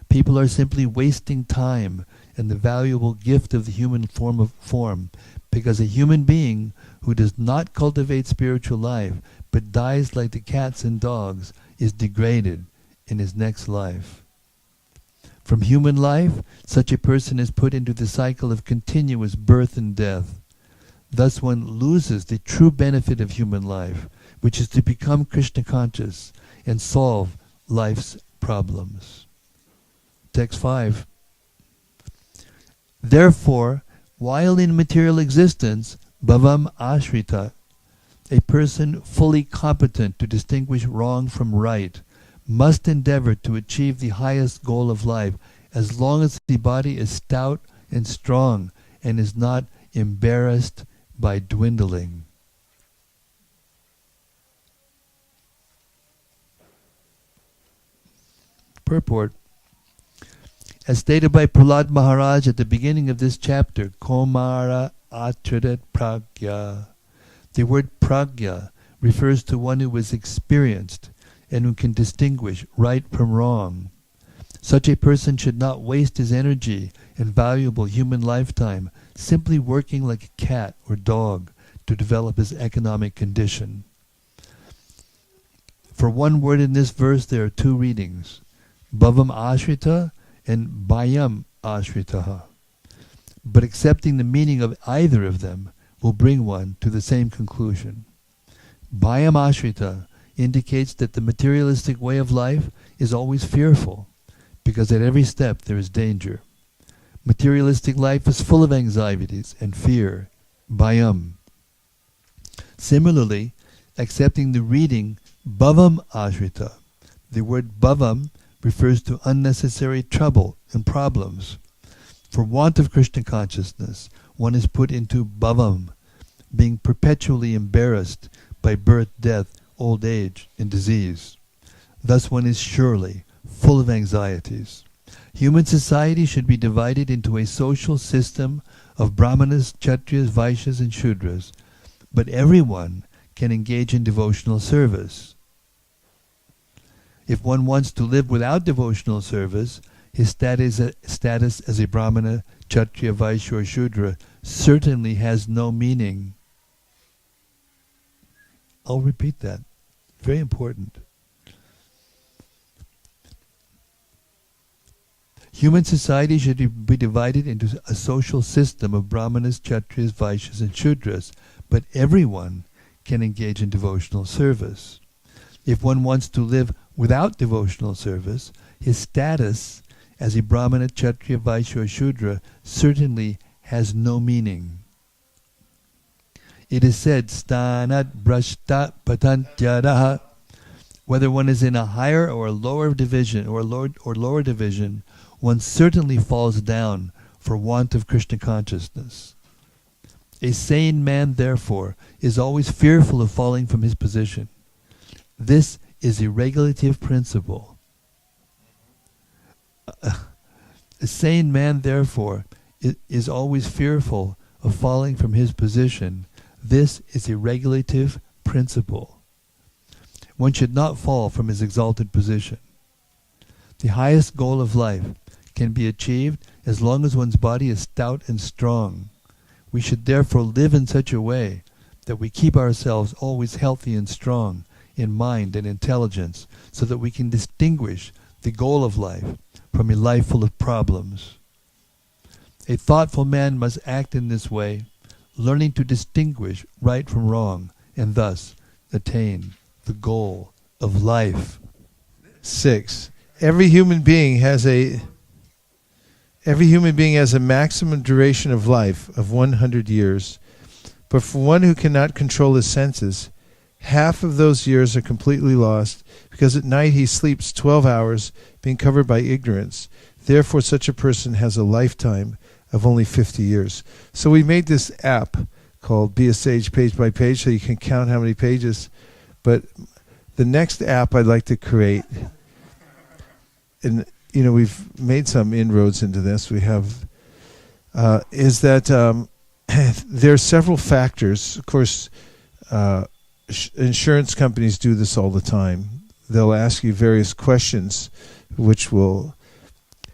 People are simply wasting time and the valuable gift of the human form, because a human being who does not cultivate spiritual life but dies like the cats and dogs is degraded in his next life. From human life, such a person is put into the cycle of continuous birth and death. Thus one loses the true benefit of human life, which is to become Krishna conscious and solve life's problems. Text 5. Therefore, while in material existence, bhavam ashrita, a person fully competent to distinguish wrong from right, must endeavor to achieve the highest goal of life as long as the body is stout and strong and is not embarrassed by dwindling. Purport. As stated by Prahlad Maharaj at the beginning of this chapter, Komara Atradat Pragya. The word pragya refers to one who is experienced and who can distinguish right from wrong. Such a person should not waste his energy and valuable human lifetime simply working like a cat or dog to develop his economic condition. For one word in this verse there are two readings, bhavam ashrita and bhayam ashritaha. But accepting the meaning of either of them will bring one to the same conclusion. Bhayam ashrita indicates that the materialistic way of life is always fearful, because at every step there is danger. Materialistic life is full of anxieties and fear, bhayam. Similarly, accepting the reading bhavam ashrita, the word bhavam refers to unnecessary trouble and problems. For want of Krishna consciousness, one is put into bhavam, being perpetually embarrassed by birth, death, old age, and disease. Thus one is surely full of anxieties. Human society should be divided into a social system of Brahmanas, Kshatriyas, Vaishyas, and Shudras, but everyone can engage in devotional service. If one wants to live without devotional service, his status as a Brahmana, Kshatriya, Vaishya, or Shudra certainly has no meaning. I'll repeat that. Very important. Human society should be divided into a social system of Brahmanas, Kshatriyas, Vaishyas, and Shudras, but everyone can engage in devotional service. If one wants to live without devotional service, his status as a Brahmana, Kshatriya, Vaishya, or Shudra certainly has no meaning. It is said, Stanat Brashta Patantyadaha. Whether one is in a higher or a lower division, lower division, one certainly falls down for want of Krishna consciousness. A sane man, therefore, is always fearful of falling from his position. This is a regulative principle. A sane man, therefore, is always fearful of falling from his position. This is a regulative principle. One should not fall from his exalted position. The highest goal of life can be achieved as long as one's body is stout and strong. We should therefore live in such a way that we keep ourselves always healthy and strong in mind and intelligence, so that we can distinguish the goal of life from a life full of problems. A thoughtful man must act in this way, learning to distinguish right from wrong, and thus attain the goal of life. 6. Every human being has a maximum duration of life of 100 years. But for one who cannot control his senses, half of those years are completely lost, because at night he sleeps 12 hours, being covered by ignorance. Therefore, such a person has a lifetime of only 50 years. So we made this app called Be a Sage Page by Page, so you can count how many pages. But the next app I'd like to create, and we've made some inroads into this. We have is that there are several factors. Of course, insurance companies do this all the time. They'll ask you various questions, which will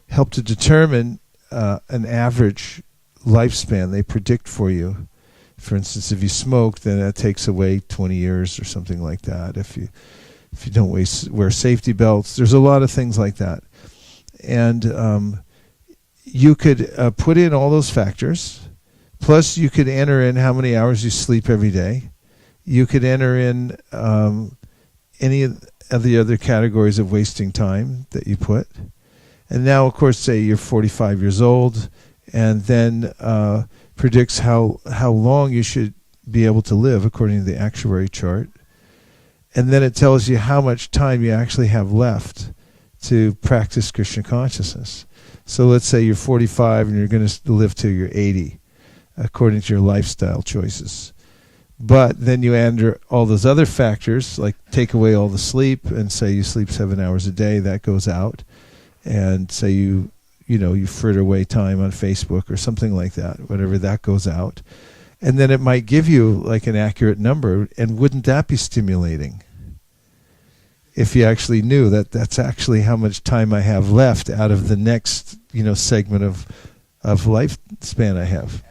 help to determine an average lifespan they predict for you. For instance, if you smoke, then that takes away 20 years or something like that. If you don't wear safety belts, there's a lot of things like that. And you could put in all those factors, plus you could enter in how many hours you sleep every day. You could enter in any of the other categories of wasting time that you put. And now, of course, say you're 45 years old, and then predicts how long you should be able to live according to the actuary chart. And then it tells you how much time you actually have left to practice Krishna consciousness. So let's say you're 45 and you're going to live till you're 80, according to your lifestyle choices. But then you enter all those other factors, like take away all the sleep, and say you sleep 7 hours a day, that goes out. And say you fritter away time on Facebook or something like that, whatever, that goes out. And then it might give you like an accurate number, and wouldn't that be stimulating? If you actually knew that that's actually how much time I have left out of the next, segment of lifespan I have.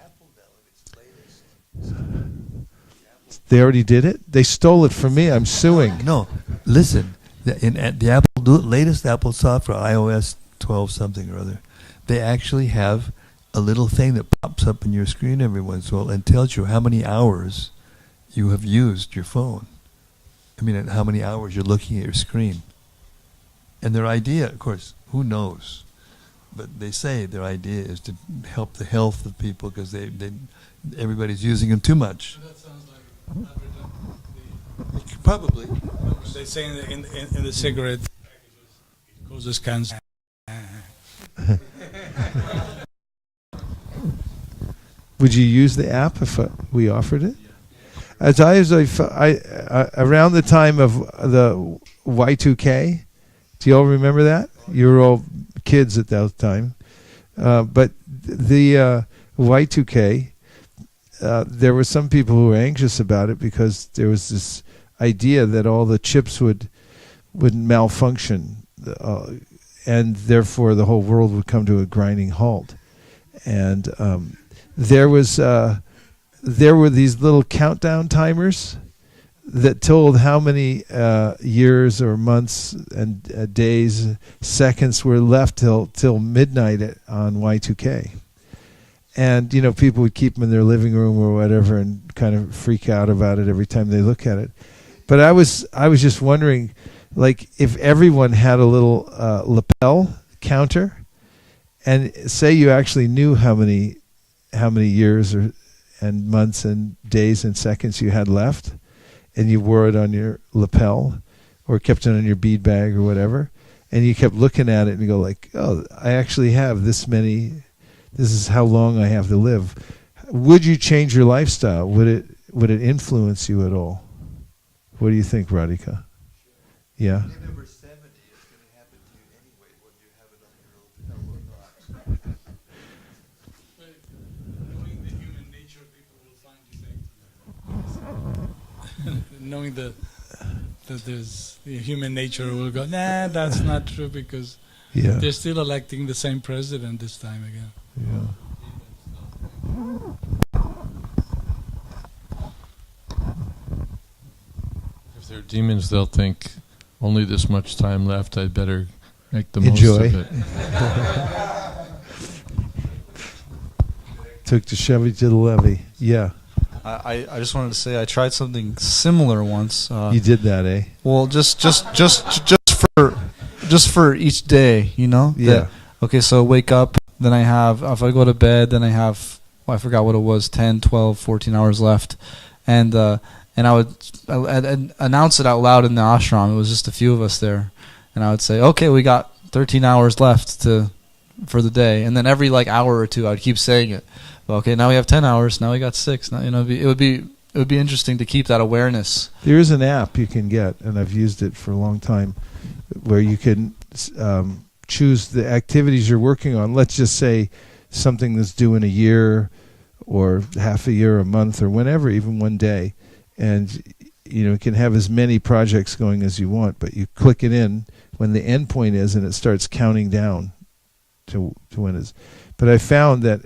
They already did it? They stole it from me. I'm suing. No, listen. The latest Apple software, iOS 12 something or other, they actually have a little thing that pops up in your screen every once in a while and tells you how many hours you have used your phone. And how many hours you're looking at your screen. And their idea, of course, who knows? But they say their idea is to help the health of people, because everybody's using them too much. That sounds like probably. They say in the cigarette it causes cancer. Would you use the app if we offered it? As around the time of the Y2K, do you all remember that? You were all kids at that time. But the Y2K, there were some people who were anxious about it, because there was this idea that all the chips would malfunction, and therefore the whole world would come to a grinding halt. And there were these little countdown timers that told how many years or months and days, seconds were left till midnight on Y2K. And people would keep them in their living room or whatever, and kind of freak out about it every time they look at it. But I was just wondering, like, if everyone had a little lapel counter, and say you actually knew how many years and months and days and seconds you had left, and you wore it on your lapel or kept it on your bead bag or whatever, and you kept looking at it and you go like, oh, I actually have this many, this is how long I have to live. Would you change your lifestyle? Would it influence you at all? What do you think, Radhika? Yeah? Number 70 is going to happen to you anyway, whether you have it on your lapel or not. Knowing the human nature, people will find effect. Knowing that there's the human nature will go, nah, that's not true, because they're still electing the same president this time again. Yeah. If they're demons, they'll think, only this much time left, I'd better make the Enjoy. most of it. Took the Chevy to the levee. Yeah. I just wanted to say I tried something similar once. You did that, eh? Well, just for each day, you know. Yeah. Okay, so wake up. Then I have, if I go to bed, then I have, I forgot what it was, 10, 12, 14 hours left, and I'd announce it out loud in the ashram. It was just a few of us there, and I would say, okay, we got 13 hours left for the day, and then every like hour or two, I'd keep saying it. Well, okay, now we have 10 hours. Now we got 6. Now, you know, it would be interesting to keep that awareness. There is an app you can get, and I've used it for a long time, where you can choose the activities you're working on. Let's just say something that's due in a year, or half a year, a month, or whenever, even one day, and you can have as many projects going as you want. But you click it in when the end point is, and it starts counting down to when it's. But I found that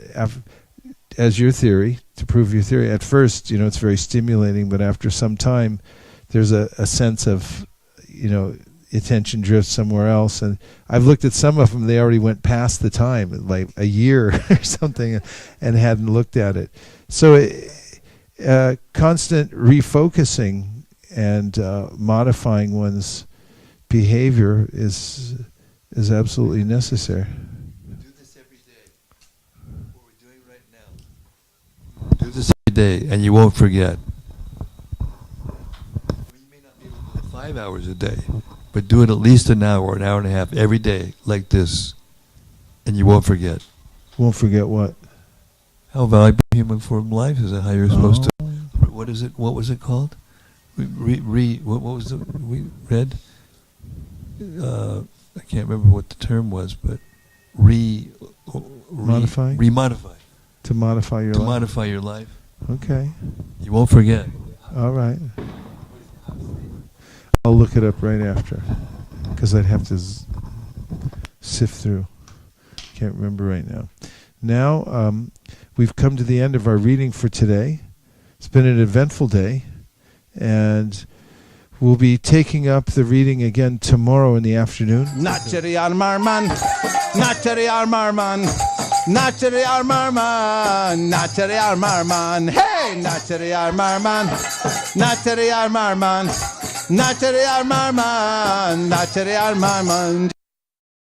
as your theory, to prove your theory, at first, it's very stimulating, but after some time, there's a sense of, attention drifts somewhere else. And I've looked at some of them, they already went past the time, like a year or something, and hadn't looked at it. So constant refocusing and modifying one's behavior is absolutely necessary. Do this every day. What we're doing right now. Do this every day, and you won't forget. You may not be able to do it 5 hours a day, but do it at least an hour and a half every day, like this, and you won't forget. Won't forget what? How valuable human form life is, and how you're supposed to. What is it? What was it called? What was it we read? I can't remember what the term was, but modify. Remodify. To modify your life. To modify your life. Okay. You won't forget. All right. I'll look it up right after, because I'd have to sift through. Can't remember right now. Now, we've come to the end of our reading for today. It's been an eventful day, and we'll be taking up the reading again tomorrow in the afternoon. Nachariyar Marman, Nachariyar Marman, Nachariyar Marman, Nachariyar Marman, hey, Nachariyar Marman, Nachariyar Marman, Nachariyar Marman, Nachariyar Marman.